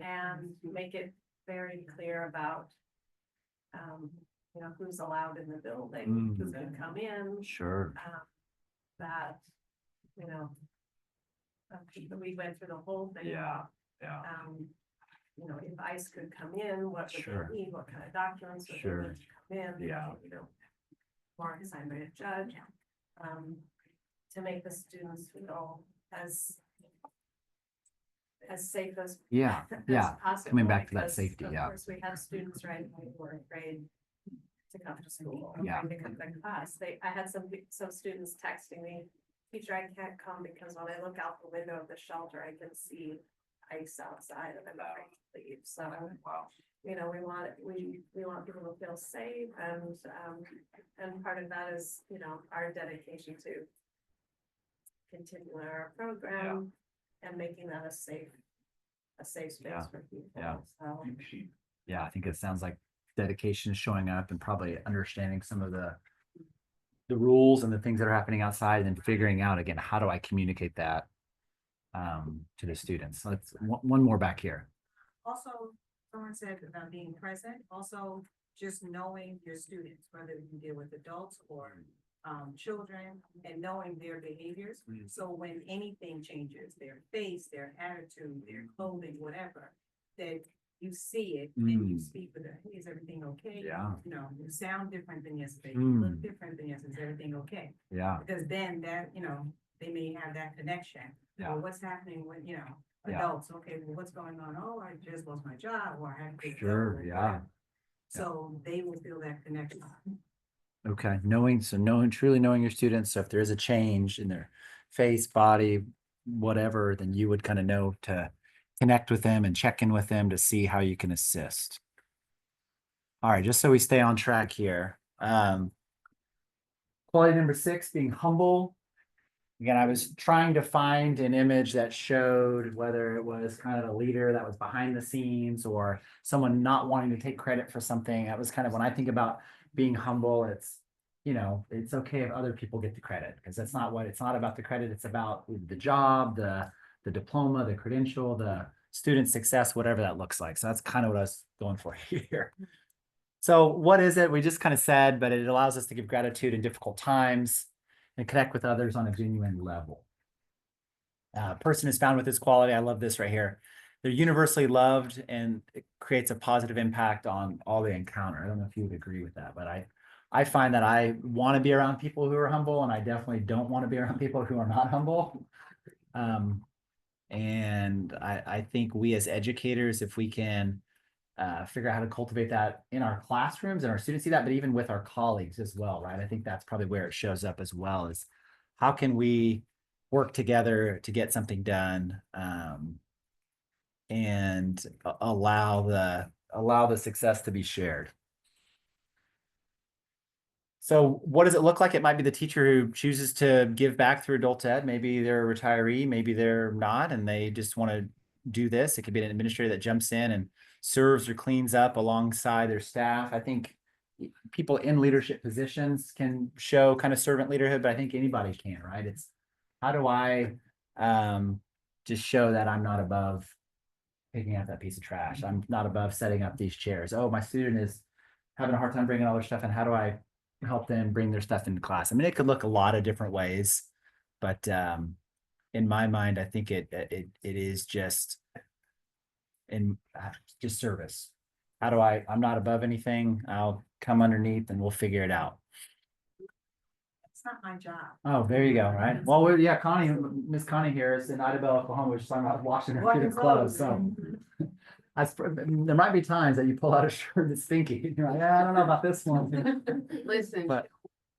And make it very clear about, who's allowed in the building, who's gonna come in, Sure. that, we went through the whole thing. Yeah. If ICE could come in, what would Sure. they need, what kind of documents would they Sure. need to come in? Yeah. Warrant signed by a judge, to make the students feel as safe as. Yeah, as yeah. possible, Coming back to that because, safety, of yeah. course, we have students right now who are afraid to come to school, Yeah. afraid to come to class. I had some students texting me, teacher, I can't come because when I look out the window of the shelter, I can see ice outside and I'm afraid to leave. So, we want people to feel safe, and part of that is, our dedication to continue our program and making that a safe a safe Yeah. space for people. Yeah. So, Yeah, I think it sounds like dedication is showing up and probably understanding some of the rules and the things that are happening outside and figuring out again, how do I communicate that to the students? So let's one more back here. Also, someone said about being present, also just knowing your students, whether you deal with adults or children, and knowing their behaviors. So when anything changes, their face, their attitude, their clothing, whatever, that you see it and you speak with them, hey, is everything okay? Yeah. You know, you sound different than yesterday, you look different than yesterday, is everything okay? Yeah. Because then that, you know, they may have that connection. Yeah. Or what's happening with, you know, Yeah. adults, okay, well, what's going on? Oh, I just lost my job, or I had to. Sure, yeah. So they will feel that connection. Okay, truly knowing your students. So if there is a change in their face, body, whatever, then you would kind of know to connect with them and check in with them to see how you can assist. All right, just so we stay on track here. Quality number 6, being humble. Again, I was trying to find an image that showed whether it was kind of a leader that was behind the scenes or someone not wanting to take credit for something. That was kind of when I think about being humble, it's, you know, it's okay if other people get the credit because that's not what it's not about the credit. It's about the job, the diploma, the credential, the student success, whatever that looks like. So that's kind of what I was going for here. So what is it? We just kind of said, but it allows us to give gratitude in difficult times and connect with others on a genuine level. Person is found with this quality. I love this right here. They're universally loved and it creates a positive impact on all they encounter. I don't know if you would agree with that, but I find that I want to be around people who are humble and I definitely don't want to be around people who are not humble. And I think we as educators, if we can figure out how to cultivate that in our classrooms and our students see that, but even with our colleagues as well, right? I think that's probably where it shows up as well is how can we work together to get something done and allow the success to be shared. So what does it look like? It might be the teacher who chooses to give back through adult ed. Maybe they're a retiree, maybe they're not, and they just want to do this. It could be an administrator that jumps in and serves or cleans up alongside their staff. I think people in leadership positions can show kind of servant leaderhood, but I think anybody can, right? It's how do I just show that I'm not above picking up that piece of trash. I'm not above setting up these chairs. Oh, my student is having a hard time bringing all their stuff in. How do I help them bring their stuff into class? I mean, it could look a lot of different ways, but in my mind, I think it is just just service. How do I'm not above anything. I'll come underneath and we'll figure it out. It's not my job. Oh, there you go. Right. Well, yeah, Connie, Miss Connie here is in Idabel, Oklahoma, which is talking about washing her students' clothes. So there might be times that you pull out a shirt that's stinky. You're like, I don't know about this one. Listen, But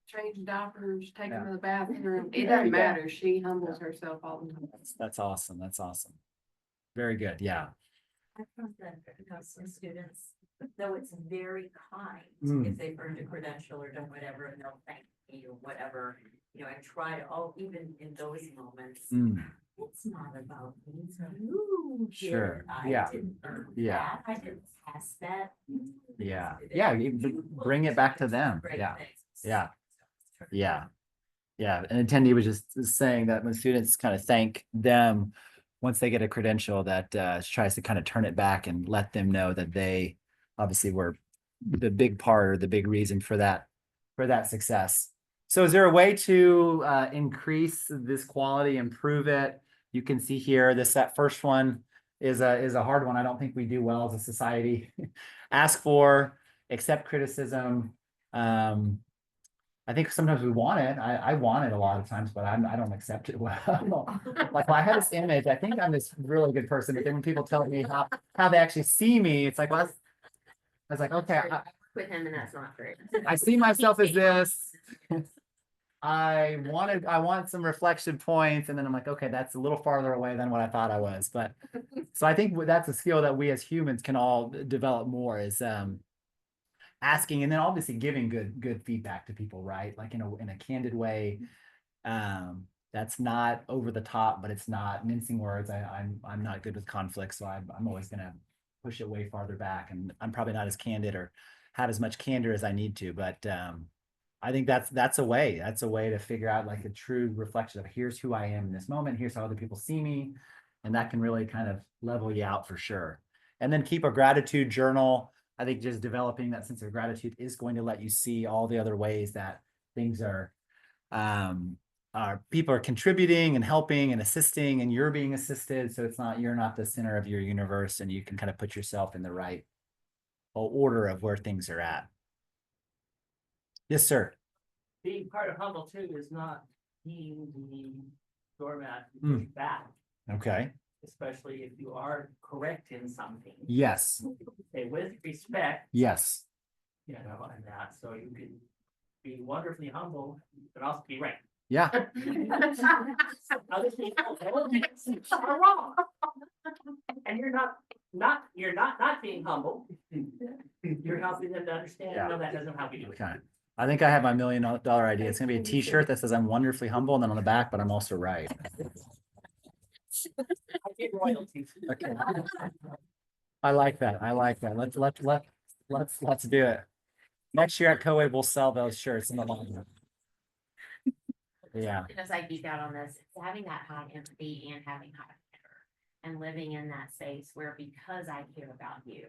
change diapers, take them to the bathroom. There It you doesn't go. matter. She humbles herself all the time. that's awesome. That's awesome. Very good. Yeah. I found that, you know, some students, though it's very kind, Mm. if they've earned a credential or done whatever, and they'll thank me or whatever, you know, I try to, even in those moments, Mm. it's not about me, it's you did, Sure. I Yeah. didn't earn Yeah. that, I didn't pass that. Yeah. Yeah. Bring it back to them. Great Yeah. things. Yeah. Yeah. Yeah. An attendee was just saying that when students kind of thank them once they get a credential, that tries to kind of turn it back and let them know that they obviously were the big part or the big reason for that success. So is there a way to increase this quality, improve it? You can see here, that first one is a hard one. I don't think we do well as a society. Ask for, accept criticism. I think sometimes we want it. I want it a lot of times, but I don't accept it well. Like I had this image, I think I'm this really good person, but then when people tell me how they actually see me, it's like, well, I was like, okay, With him, and that's not great. I see myself as this. I want some reflection points, and then I'm like, okay, that's a little farther away than what I thought I was. But so I think that's a skill that we as humans can all develop more is asking and then obviously giving good feedback to people, right? Like in a candid way. that's not over the top, but it's not mincing words. I'm not good with conflict, so I'm always gonna push it way farther back, and I'm probably not as candid or have as much candor as I need to, but I think that's a way to figure out like a true reflection of here's who I am in this moment, here's how other people see me, and that can really kind of level you out for sure. And then keep a gratitude journal. I think just developing that sense of gratitude is going to let you see all the other ways that things are people are contributing and helping and assisting, and you're being assisted. So you're not the center of your universe, and you can kind of put yourself in the right order of where things are at. Yes, sir. Being part of humble too is not being the doormat who pushes back, Okay. especially if you are correct in something. Yes. Say with respect, Yes. you know, and that, so you can be wonderfully humble, but also be right. Yeah. Other people are wrong. And you're not being humble. You're helping them to understand, Yeah. no, that doesn't help you do it. Okay. I think I have my $1 million idea. It's gonna be a t-shirt that says I'm wonderfully humble, and then on the back, but I'm also right. I get royalties. Okay. I like that. Let's do it. Next year at CoAid, we'll sell those shirts in the long. Yeah. As I geek out on this, it's having that high empathy and having high candor and living in that space where because I care about you,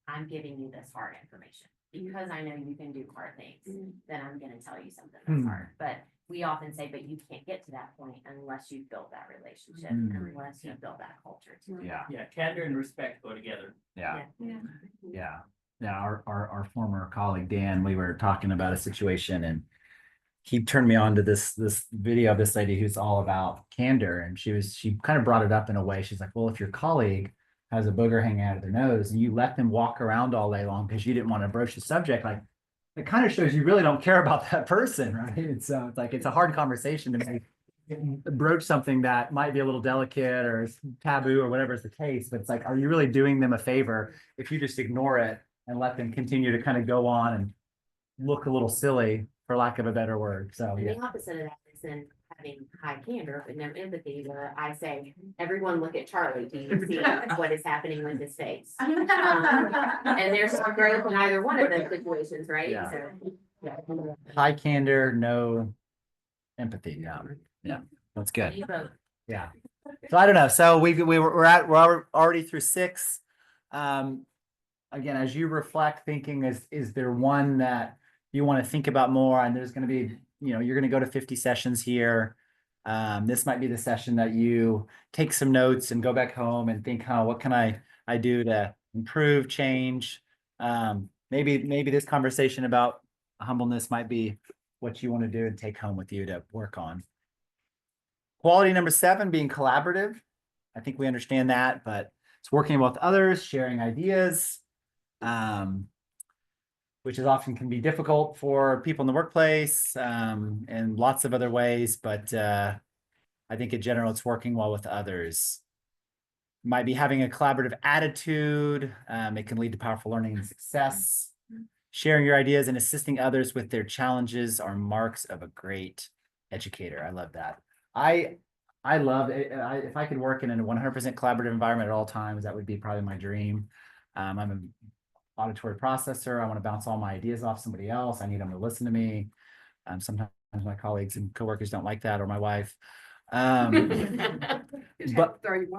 I'm giving you this hard information. Because I know you can do hard things, then I'm gonna tell you something that's hard. But we often say, but you can't get to that point unless you've built that relationship, unless you've built that culture too. Yeah. Yeah, candor and respect go together. Yeah. Yeah. Yeah. Yeah. Our former colleague, Dan, we were talking about a situation, and he turned me on to this video of this lady who's all about candor. And she kind of brought it up in a way. She's like, well, if your colleague has a booger hanging out of their nose and you let them walk around all day long because you didn't want to broach the subject, like it kind of shows you really don't care about that person, right? And so it's like it's a hard conversation to make broach something that might be a little delicate or taboo or whatever is the case. But it's like, are you really doing them a favor if you just ignore it and let them continue to kind of go on and look a little silly, for lack of a better word? So And yeah. the opposite of that is then having high candor but no empathy, where I say, everyone look at Charlie, do you see what is happening with his face? And there's some growth in either one of those situations, right? Yeah. So, High candor, no empathy. Yeah. Yeah. That's good. you both. Yeah. So I don't know. So we're already through 6. Again, as you reflect, thinking, is there one that you want to think about more? And there's going to be, you're going to go to 50 sessions here. This might be the session that you take some notes and go back home and think, what can I do to improve, change? Maybe this conversation about humbleness might be what you want to do and take home with you to work on. Quality number 7, being collaborative. I think we understand that, but it's working with others, sharing ideas, which is often can be difficult for people in the workplace, and lots of other ways. But I think in general, it's working well with others. Might be having a collaborative attitude. It can lead to powerful learning and success. Sharing your ideas and assisting others with their challenges are marks of a great educator. I love that. I love it. If I could work in a 100% collaborative environment at all times, that would be probably my dream. I'm an auditory processor. I want to bounce all my ideas off somebody else. I need them to listen to me. Sometimes my colleagues and coworkers don't like that, or my wife. But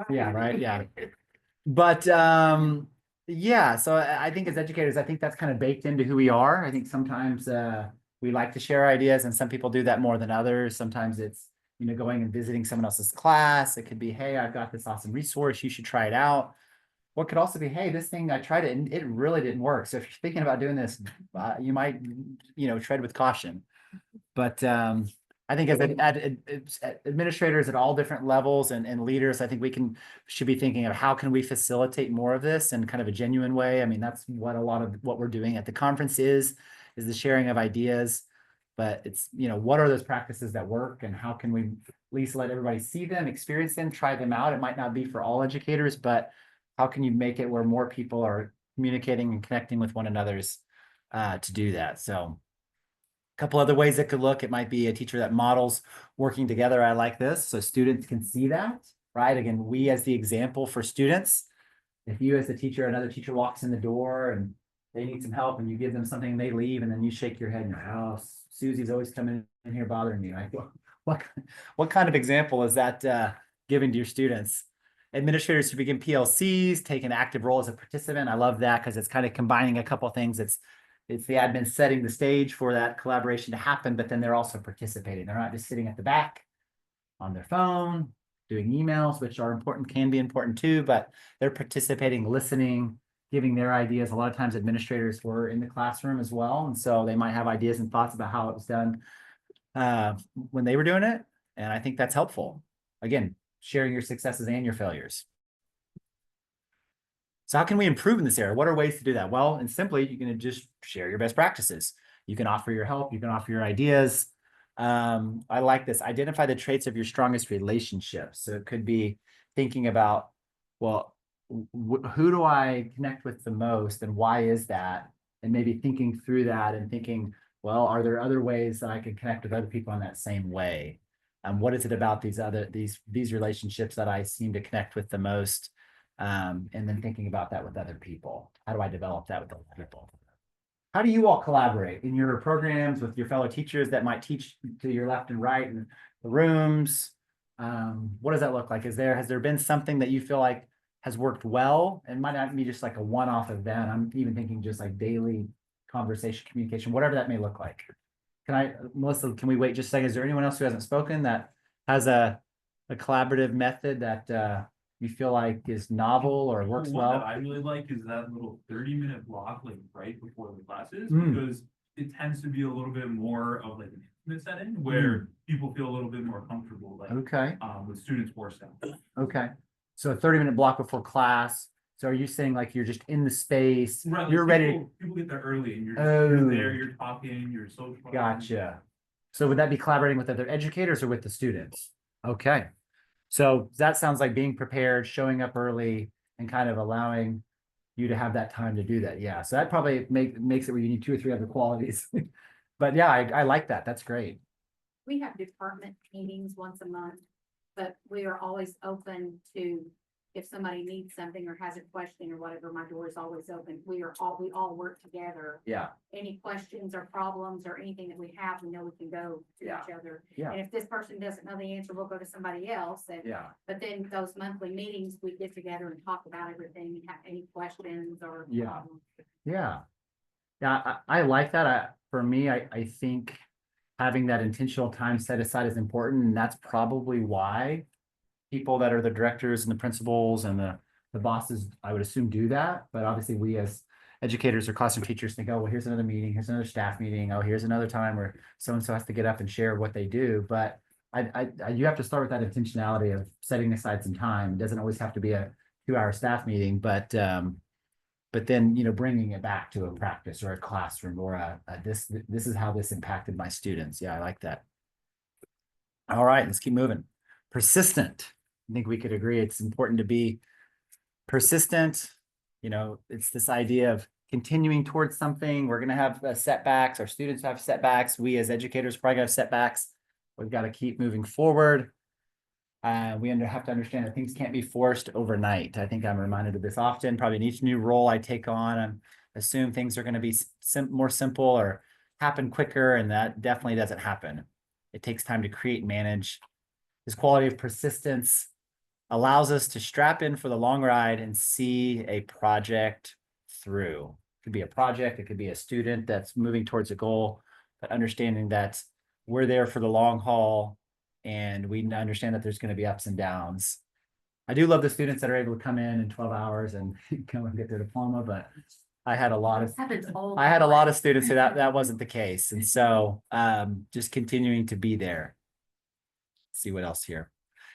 yeah, right. Yeah. But yeah, so I think as educators, I think that's kind of baked into who we are. I think sometimes we like to share ideas, and some people do that more than others. Sometimes it's, going and visiting someone else's class. It could be, hey, I've got this awesome resource, you should try it out. What could also be, hey, this thing, I tried it and it really didn't work. So if you're thinking about doing this, you might, tread with caution. But I think as administrators at all different levels and leaders, I think should be thinking of how can we facilitate more of this in kind of a genuine way. I mean, that's what a lot of what we're doing at the conference is the sharing of ideas. But it's, what are those practices that work, and how can we at least let everybody see them, experience them, try them out? It might not be for all educators, but how can you make it where more people are communicating and connecting with one another's to do that? So Couple other ways it could look, it might be a teacher that models working together. I like this, so students can see that, right? Again, we as the example for students. If you as the teacher, another teacher walks in the door and they need some help and you give them something and they leave and then you shake your head and you're, oh, Susie's always coming in here bothering me. Like, what kind of example is that giving to your students? Administrators who begin PLCs take an active role as a participant. I love that because it's kind of combining a couple of things. It's the admin setting the stage for that collaboration to happen, but then they're also participating. They're not just sitting at the back on their phone, doing emails, which are important, can be important too, but they're participating, listening, giving their ideas. A lot of times administrators were in the classroom as well. And so they might have ideas and thoughts about how it was done when they were doing it. And I think that's helpful. Again, sharing your successes and your failures. So how can we improve in this area? What are ways to do that? Well, and simply, you can just share your best practices. You can offer your help. You can offer your ideas. I like this. Identify the traits of your strongest relationships. So it could be thinking about, well, who do I connect with the most and why is that? And maybe thinking through that and thinking, well, are there other ways that I can connect with other people in that same way? What is it about these relationships that I seem to connect with the most? And then thinking about that with other people. How do I develop that with other people? How do you all collaborate in your programs with your fellow teachers that might teach to your left and right in the rooms? What does that look like? Has there been something that you feel like has worked well? It might not be just like a one-off event. I'm even thinking just like daily conversation, communication, whatever that may look like. Melissa, can we wait just a second? Is there anyone else who hasn't spoken that has a collaborative method that you feel like is novel or works One that well? I really like is that little 30-minute block, like right before the classes, Mm. because it tends to be a little bit more of like an intimate setting where people feel a little bit more comfortable, like Okay, with students forced out. okay. So a 30-minute block before class. So are you saying like you're just in the space, Right, like you're ready to, people get there early and you're Oh. there, you're talking, you're socializing. gotcha. So would that be collaborating with other educators or with the students? Okay. So that sounds like being prepared, showing up early and kind of allowing you to have that time to do that. Yeah. So that probably makes it where you need 2 or 3 other qualities. But yeah, I like that. That's great. We have department meetings once a month, but we are always open to, if somebody needs something or has a question or whatever, my door is always open. We all work together. Yeah. Any questions or problems or anything that we have, we know we can go to Yeah. each other. Yeah. And if this person doesn't know the answer, we'll go to somebody else. And, Yeah. but then those monthly meetings, we get together and talk about everything, have any questions or. Yeah. problems. Yeah. Yeah, I like that. For me, I think having that intentional time set aside is important. And that's probably why people that are the directors and the principals and the bosses, I would assume, do that. But obviously we as educators or classroom teachers think, oh, well, here's another meeting, here's another staff meeting. Oh, here's another time where so-and-so has to get up and share what they do. But you have to start with that intentionality of setting aside some time. It doesn't always have to be a 2-hour staff meeting, but then, bringing it back to a practice or a classroom or this is how this impacted my students. Yeah, I like that. All right, let's keep moving. Persistent. I think we could agree it's important to be persistent. It's this idea of continuing towards something. We're going to have setbacks. Our students have setbacks. We as educators probably have setbacks. We've got to keep moving forward. We have to understand that things can't be forced overnight. I think I'm reminded of this often, probably in each new role I take on. I assume things are going to be more simple or happen quicker, and that definitely doesn't happen. It takes time to create and manage. This quality of persistence allows us to strap in for the long ride and see a project through. It could be a project, it could be a student that's moving towards a goal, but understanding that we're there for the long haul and we understand that there's going to be ups and downs. I do love the students that are able to come in 12 hours and come and get their diploma, but I had a lot of students who that wasn't the case. And so just continuing to be there. Let's see what else here.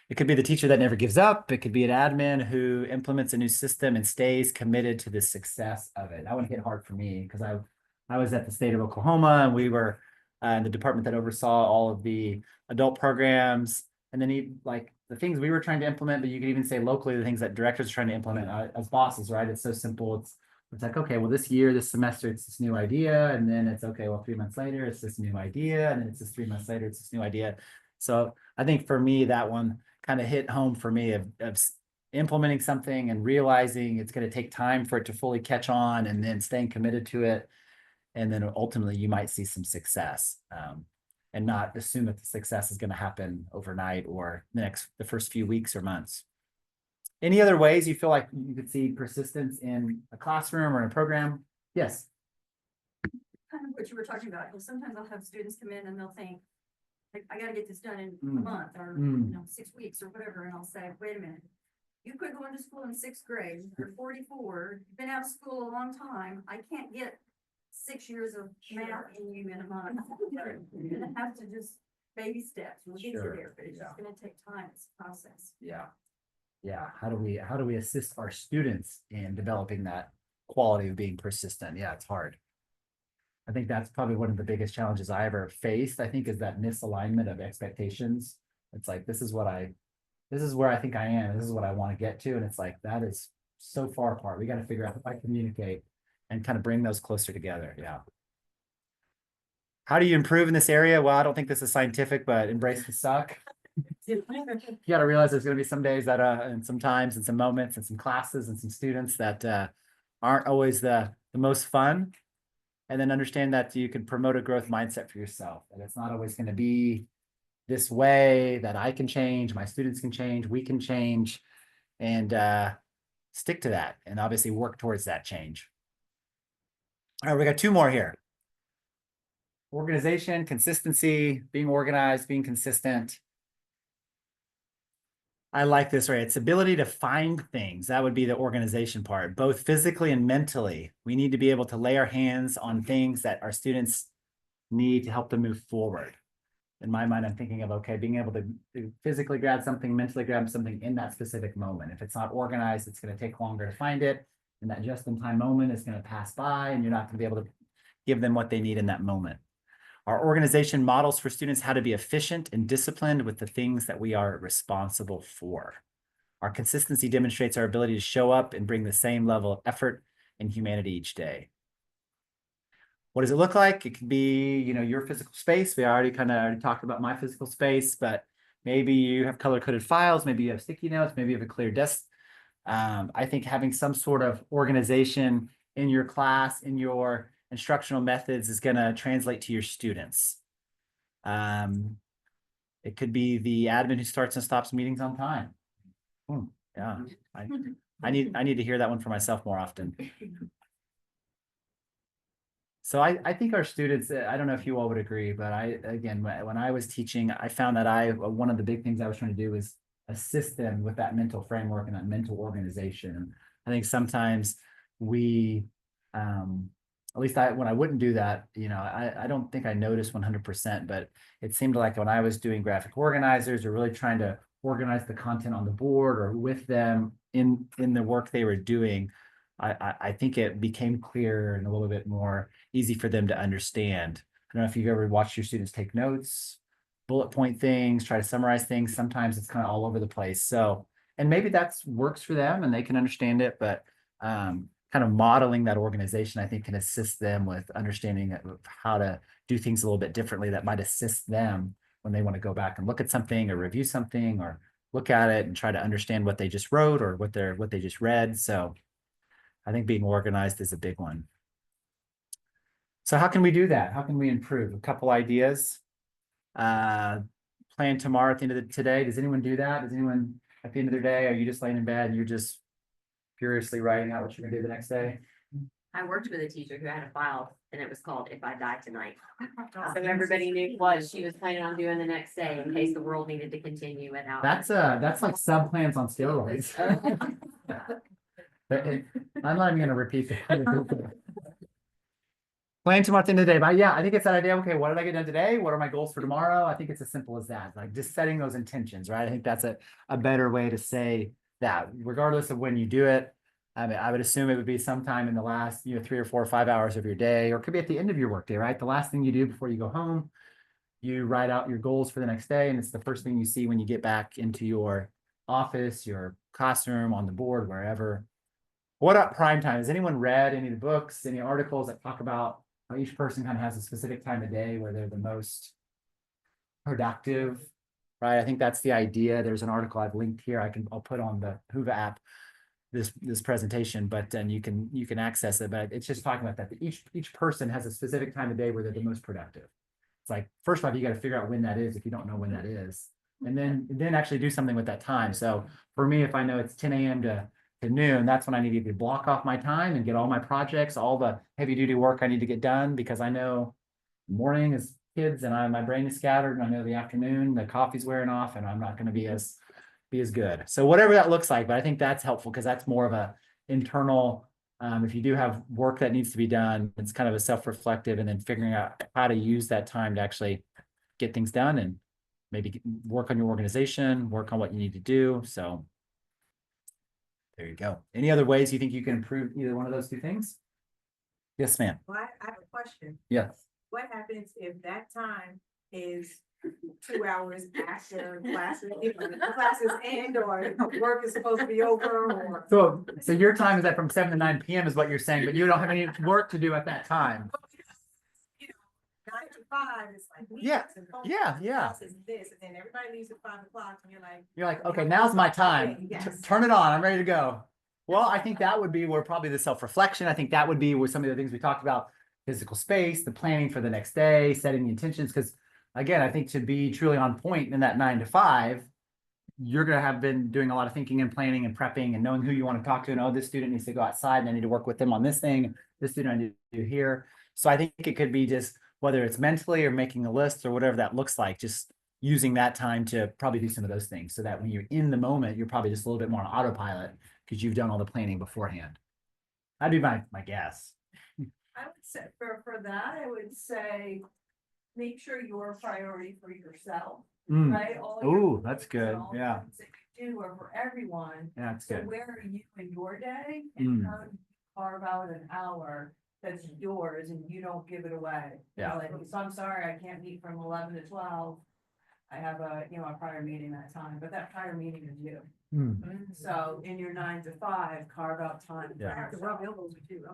It could be the teacher that never gives up. It could be an admin who implements a new system and stays committed to the success of it. That one hit hard for me because I was at the state of Oklahoma and we were in the department that oversaw all of the adult programs. And then like the things we were trying to implement, but you could even say locally, the things that directors are trying to implement as bosses, right? It's so simple. It's It's like, okay, well, this year, this semester, it's this new idea. And then it's okay, well, 3 months later, it's this new idea. And then it's this 3 months later, it's this new idea. So I think for me, that one kind of hit home for me of implementing something and realizing it's going to take time for it to fully catch on and then staying committed to it. And then ultimately you might see some success, and not assume that the success is going to happen overnight or the first few weeks or months. Any other ways you feel like you could see persistence in a classroom or in a program? Yes. Kind of what you were talking about, because sometimes I'll have students come in and they'll think, like, I gotta get this done in a Mm. month or, Mm. you know, 6 weeks or whatever, and I'll say, wait a minute. You quit going to school in 6th grade, you're 44, you've been out of school a long time, I can't get 6 years of math in you in a month. You're gonna have to just baby steps, we'll get you Sure, there, but it's yeah. just gonna take time, it's a process. Yeah. Yeah. How do we assist our students in developing that quality of being persistent? Yeah, it's hard. I think that's probably one of the biggest challenges I ever faced, I think, is that misalignment of expectations. It's like, this is where I think I am. This is what I want to get to. And it's like, that is so far apart. We got to figure out how to communicate and kind of bring those closer together. Yeah. How do you improve in this area? Well, I don't think this is scientific, but embrace the suck. You got to realize there's going to be some days that, and some times and some moments and some classes and some students that aren't always the most fun. And then understand that you can promote a growth mindset for yourself. And it's not always going to be this way, that I can change, my students can change, we can change, and stick to that. And obviously work towards that change. All right, we got 2 more here. Organization, consistency, being organized, being consistent. I like this, right? It's ability to find things. That would be the organization part, both physically and mentally. We need to be able to lay our hands on things that our students need to help them move forward. In my mind, I'm thinking of, okay, being able to physically grab something, mentally grab something in that specific moment. If it's not organized, it's going to take longer to find it. And that just-in-time moment is going to pass by, and you're not going to be able to give them what they need in that moment. Our organization models for students how to be efficient and disciplined with the things that we are responsible for. Our consistency demonstrates our ability to show up and bring the same level of effort and humanity each day. What does it look like? It could be, your physical space. We already talked about my physical space, but maybe you have color-coded files, maybe you have sticky notes, maybe you have a clear desk. I think having some sort of organization in your class, in your instructional methods, is going to translate to your students. It could be the admin who starts and stops meetings on time. Yeah, I need to hear that one for myself more often. So I think our students, I don't know if you all would agree, but again, when I was teaching, I found that one of the big things I was trying to do was assist them with that mental framework and that mental organization. I think sometimes we, at least when I wouldn't do that, I don't think I noticed 100%, but it seemed like when I was doing graphic organizers or really trying to organize the content on the board or with them in the work they were doing, I think it became clearer and a little bit more easy for them to understand. I don't know if you've ever watched your students take notes, bullet point things, try to summarize things. Sometimes it's kind of all over the place. So, and maybe that's works for them and they can understand it, but kind of modeling that organization, I think, can assist them with understanding how to do things a little bit differently that might assist them when they want to go back and look at something or review something or look at it and try to understand what they just wrote or what they just read. So I think being organized is a big one. So how can we do that? How can we improve? A couple ideas. Plan tomorrow at the end of today. Does anyone do that? Does anyone at the end of their day, are you just laying in bed and you're just furiously writing out what you're gonna do the next day? I worked with a teacher who had a file and it was called If I Die Tonight. So everybody knew what she was planning on doing the next day in case the world needed to continue without. That's like sub plans on steroids. I'm not even gonna repeat that. Plan tomorrow at the end of the day, but yeah, I think it's that idea. Okay, what did I get done today? What are my goals for tomorrow? I think it's as simple as that. Like just setting those intentions, right? I think that's a better way to say that, regardless of when you do it. I mean, I would assume it would be sometime in the last, 3 or 4 or 5 hours of your day, or it could be at the end of your workday, right? The last thing you do before you go home, you write out your goals for the next day, and it's the first thing you see when you get back into your office, your classroom, on the board, wherever. What about prime time? Has anyone read any of the books, any articles that talk about how each person kind of has a specific time of day where they're the most productive? Right. I think that's the idea. There's an article I've linked here. I'll put on the Hoova app this presentation, but then you can access it. But it's just talking about that. Each person has a specific time of day where they're the most productive. It's like, first off, you got to figure out when that is if you don't know when that is. And then actually do something with that time. So for me, if I know it's 10 a.m. to noon, that's when I need to block off my time and get all my projects, all the heavy duty work I need to get done, because I know morning is kids and my brain is scattered, and I know the afternoon, the coffee's wearing off and I'm not going to be as good. So whatever that looks like, but I think that's helpful because that's more of a internal, if you do have work that needs to be done, it's kind of a self-reflective, and then figuring out how to use that time to actually get things done and maybe work on your organization, work on what you need to do. So there you go. Any other ways you think you can improve either one of those two things? Yes, ma'am. Well, I have a question. Yes. What happens if that time is 2 hours after classes, classes end, or work is supposed to be over, or? So your time is that from 7 to 9 p.m. is what you're saying, but you don't have any work to do at that time. 9 to 5 is like. Yeah, meetings and phone yeah, calls, yeah. classes and this, and then everybody leaves at 5 o'clock, and You're like, okay, now's my time. Yes. Turn it on. I'm ready to go. Well, I think that would be where probably the self-reflection. I think that would be where some of the things we talked about, physical space, the planning for the next day, setting the intentions. Because again, I think to be truly on point in that 9 to 5, you're going to have been doing a lot of thinking and planning and prepping and knowing who you want to talk to. And, oh, this student needs to go outside and I need to work with them on this thing. This student I need to do here. So I think it could be just whether it's mentally or making a list or whatever that looks like, just using that time to probably do some of those things so that when you're in the moment, you're probably just a little bit more on autopilot because you've done all the planning beforehand. That'd be my guess. I would say for that, I would say, make sure you're a priority for yourself, right? All your Ooh, that's goals and good. all the Yeah. things that you do are for everyone. Yeah, that's So good. where are you in your day? And Mm. how do you carve out an hour that's yours and you don't give it away? You know, Yeah. like, so I'm sorry, I can't meet from 11 to 12. I have a prior meeting that time, but that prior meeting is you. Mm. So in your 9 to 5, carve out time. for Yeah. I have to yourself. rub elbows with you.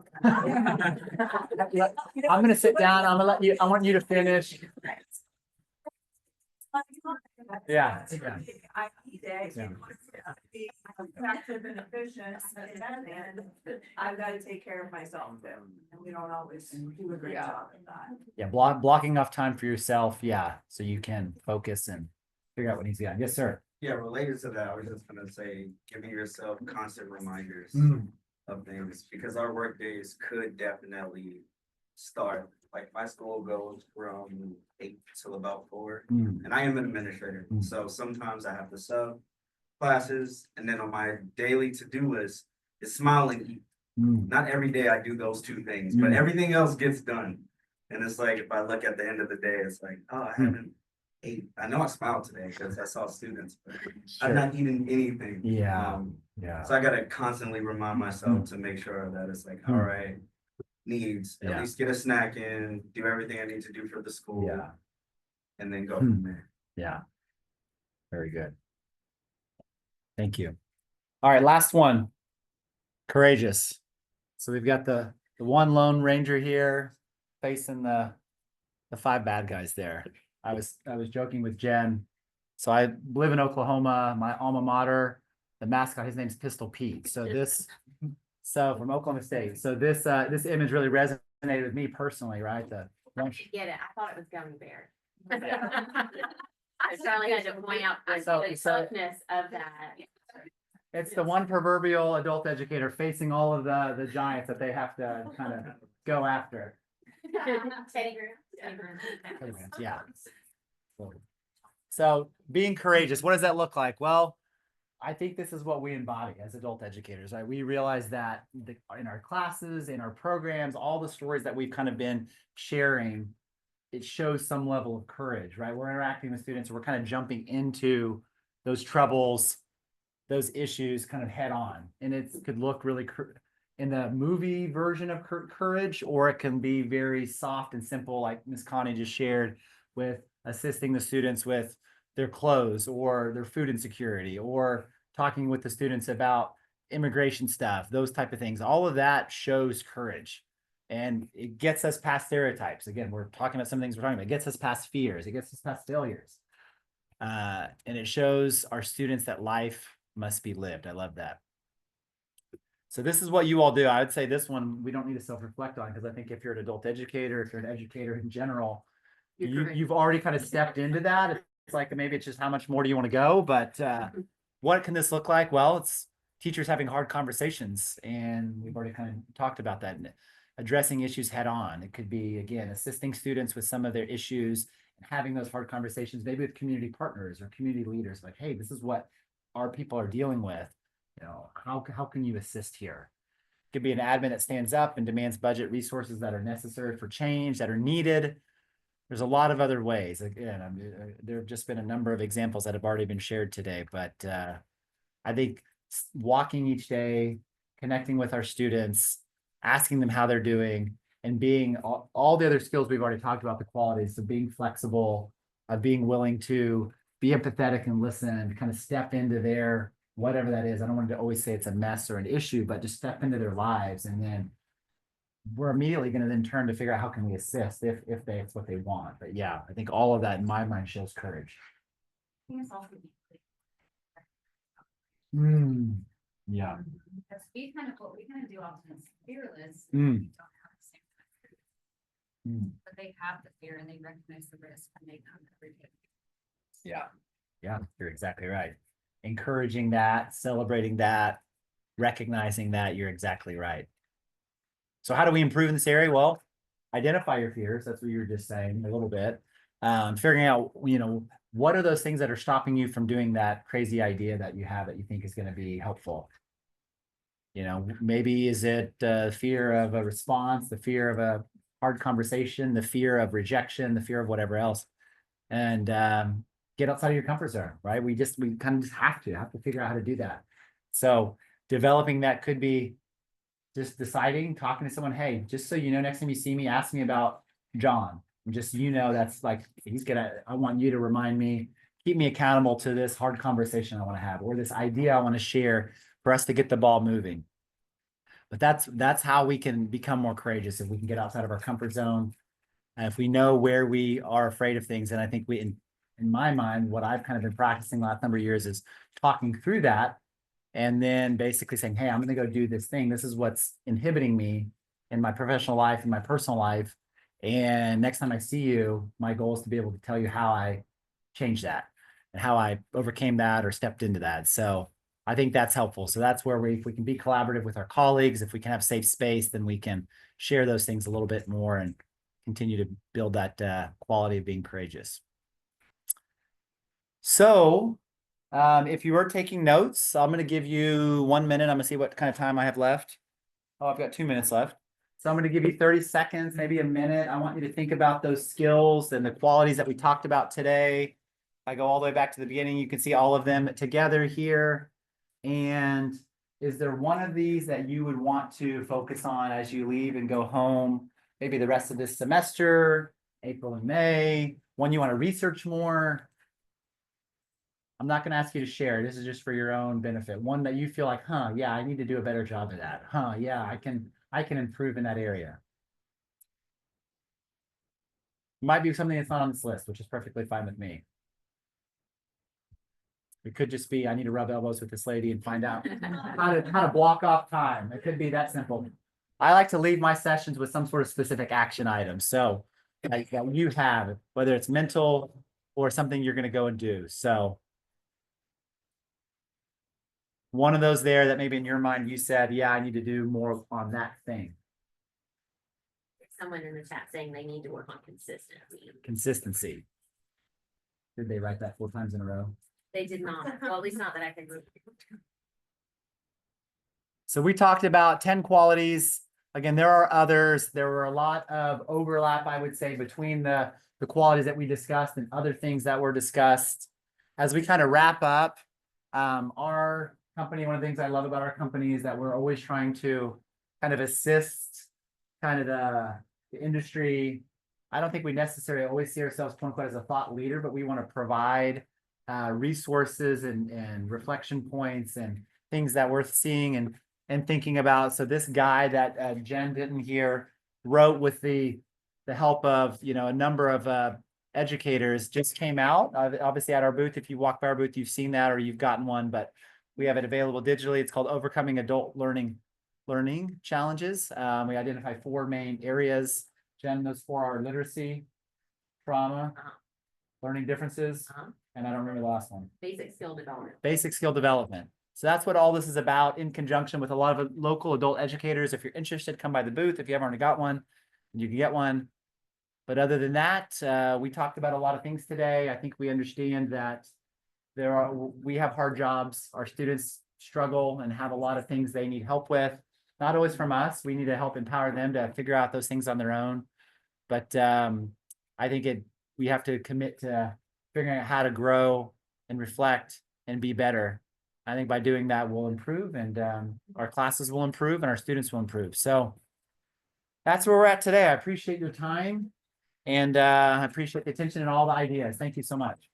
I'm going to sit down. I want you to finish. Yeah. Yeah. I eat day. Yeah. Be effective and efficient, and I've got to take care of myself too, and we don't always do a great job at that. Yeah. Blocking off time for yourself. Yeah. So you can focus and figure out what needs to be done. Yes, sir. Yeah, related to that, I was just gonna say, giving yourself constant reminders of things, because our work days could definitely start, like my school goes from 8 till about 4, and I am an administrator, so sometimes I have to sub classes, and then on my daily to-do list is smile and eat. Not every day I do those two things, but everything else gets done. And it's like, if I look at the end of the day, it's like, oh, I haven't ate. I know I smiled today because I saw students, but I've not eaten anything. Yeah. Yeah. So I gotta constantly remind myself to make sure that it's like, all right, needs, at Yeah. least get a snack in, do everything I need to do for the school. Yeah. And then go from there. Yeah. Very good. Thank you. All right, last one. Courageous. So we've got the one lone ranger here facing the 5 bad guys there. I was joking with Jen. So I live in Oklahoma, my alma mater, the mascot, his name's Pistol Pete. So from Oklahoma State. So this image really resonated with me personally, right? I get it. I thought it was gummy bear. Charlie had to point out the toughness of that. It's the one proverbial adult educator facing all of the giants that they have to kind of go after. Teddy Graham. Yeah. So being courageous, what does that look like? Well, I think this is what we embody as adult educators, right? We realize that in our classes, in our programs, all the stories that we've kind of been sharing, it shows some level of courage, right? We're interacting with students, we're kind of jumping into those troubles, those issues kind of head on. And it could look really in the movie version of courage, or it can be very soft and simple, like Ms. Connie just shared, with assisting the students with their clothes or their food insecurity, or talking with the students about immigration stuff, those type of things, all of that shows courage. And it gets us past stereotypes. Again, we're talking about some things we're talking about. It gets us past fears. It gets us past failures. And it shows our students that life must be lived. I love that. So this is what you all do. I would say this one, we don't need to self-reflect on, because I think if you're an adult educator, if you're an educator in general, you've already kind of stepped into that. It's like, maybe it's just how much more do you want to go? But what can this look like? Well, it's teachers having hard conversations, and we've already kind of talked about that. And addressing issues head on. It could be, again, assisting students with some of their issues and having those hard conversations, maybe with community partners or community leaders, like, hey, this is what our people are dealing with. You know, how can you assist here? It could be an admin that stands up and demands budget resources that are necessary for change, that are needed. There's a lot of other ways. Again, there have just been a number of examples that have already been shared today, but I think walking each day, connecting with our students, asking them how they're doing, and being all the other skills we've already talked about, the qualities of being flexible, of being willing to be empathetic and listen, kind of step into their, whatever that is. I don't want to always say it's a mess or an issue, but just step into their lives. And then we're immediately going to then turn to figure out how can we assist if it's what they want. But yeah, I think all of that in my mind shows courage. I think it's also Yeah. Because what we kind of do often is fearless. Mm. We don't have the same kind of fear. But they have the fear and they recognize the risk and they come every day. Yeah, you're exactly right. Encouraging that, celebrating that, recognizing that, you're exactly right. So how do we improve in this area? Well, identify your fears. That's what you were just saying a little bit. Figuring out, what are those things that are stopping you from doing that crazy idea that you have that you think is going to be helpful? Maybe is it fear of a response, the fear of a hard conversation, the fear of rejection, the fear of whatever else, and get outside of your comfort zone, right? We kind of just have to figure out how to do that. So developing that could be just deciding, talking to someone, hey, just so you know, next time you see me, ask me about John. And just, that's like, I want you to remind me, keep me accountable to this hard conversation I want to have, or this idea I want to share for us to get the ball moving. But that's how we can become more courageous, if we can get outside of our comfort zone. And if we know where we are afraid of things. And I think in my mind, what I've kind of been practicing the last number of years is talking through that, and then basically saying, hey, I'm going to go do this thing. This is what's inhibiting me in my professional life, in my personal life. And next time I see you, my goal is to be able to tell you how I changed that and how I overcame that or stepped into that. So I think that's helpful. So that's where if we can be collaborative with our colleagues, if we can have safe space, then we can share those things a little bit more and continue to build that quality of being courageous. So if you are taking notes, I'm going to give you 1 minute. I'm going to see what kind of time I have left. Oh, I've got 2 minutes left. So I'm going to give you 30 seconds, maybe a minute. I want you to think about those skills and the qualities that we talked about today. If I go all the way back to the beginning, you can see all of them together here. And is there one of these that you would want to focus on as you leave and go home? Maybe the rest of this semester, April and May, one you want to research more? I'm not going to ask you to share. This is just for your own benefit. One that you feel like, yeah, I need to do a better job of that. Yeah, I can improve in that area. Might be something that's not on this list, which is perfectly fine with me. It could just be, I need to rub elbows with this lady and find out how to block off time. It could be that simple. I like to leave my sessions with some sort of specific action item. So that you have, whether it's mental or something you're going to go and do. So one of those there that maybe in your mind you said, yeah, I need to do more on that thing. Someone in the chat saying they need to work on Consistency. Did they write that 4 times in a row? They did not. Well, at least not that I can read. So we talked about 10 qualities. Again, there are others. There were a lot of overlap, I would say, between the qualities that we discussed and other things that were discussed. As we kind of wrap up, our company, one of the things I love about our company is that we're always trying to kind of assist kind of the industry. I don't think we necessarily always see ourselves, quote unquote, as a thought leader, but we want to provide resources and reflection points and things that worth seeing and thinking about. So this guy that Jen didn't hear wrote with the help of, you know, a number of educators, just came out, obviously at our booth. If you walk by our booth, you've seen that or you've gotten one, but we have it available digitally. It's called Overcoming Adult Learning Challenges. We identify 4 main areas. Jen, those 4 are literacy, trauma, learning differences, and I don't remember the last one. Basic skill development. Basic skill development. So that's what all this is about, in conjunction with a lot of local adult educators. If you're interested, come by the booth. If you haven't already got one, you can get one. But other than that, we talked about a lot of things today. I think we understand that we have hard jobs. Our students struggle and have a lot of things they need help with. Not always from us. We need to help empower them to figure out those things on their own. But I think we have to commit to figuring out how to grow and reflect and be better. I think by doing that, we'll improve, and our classes will improve and our students will improve. So that's where we're at today. I appreciate your time, and I appreciate the attention and all the ideas. Thank you so much.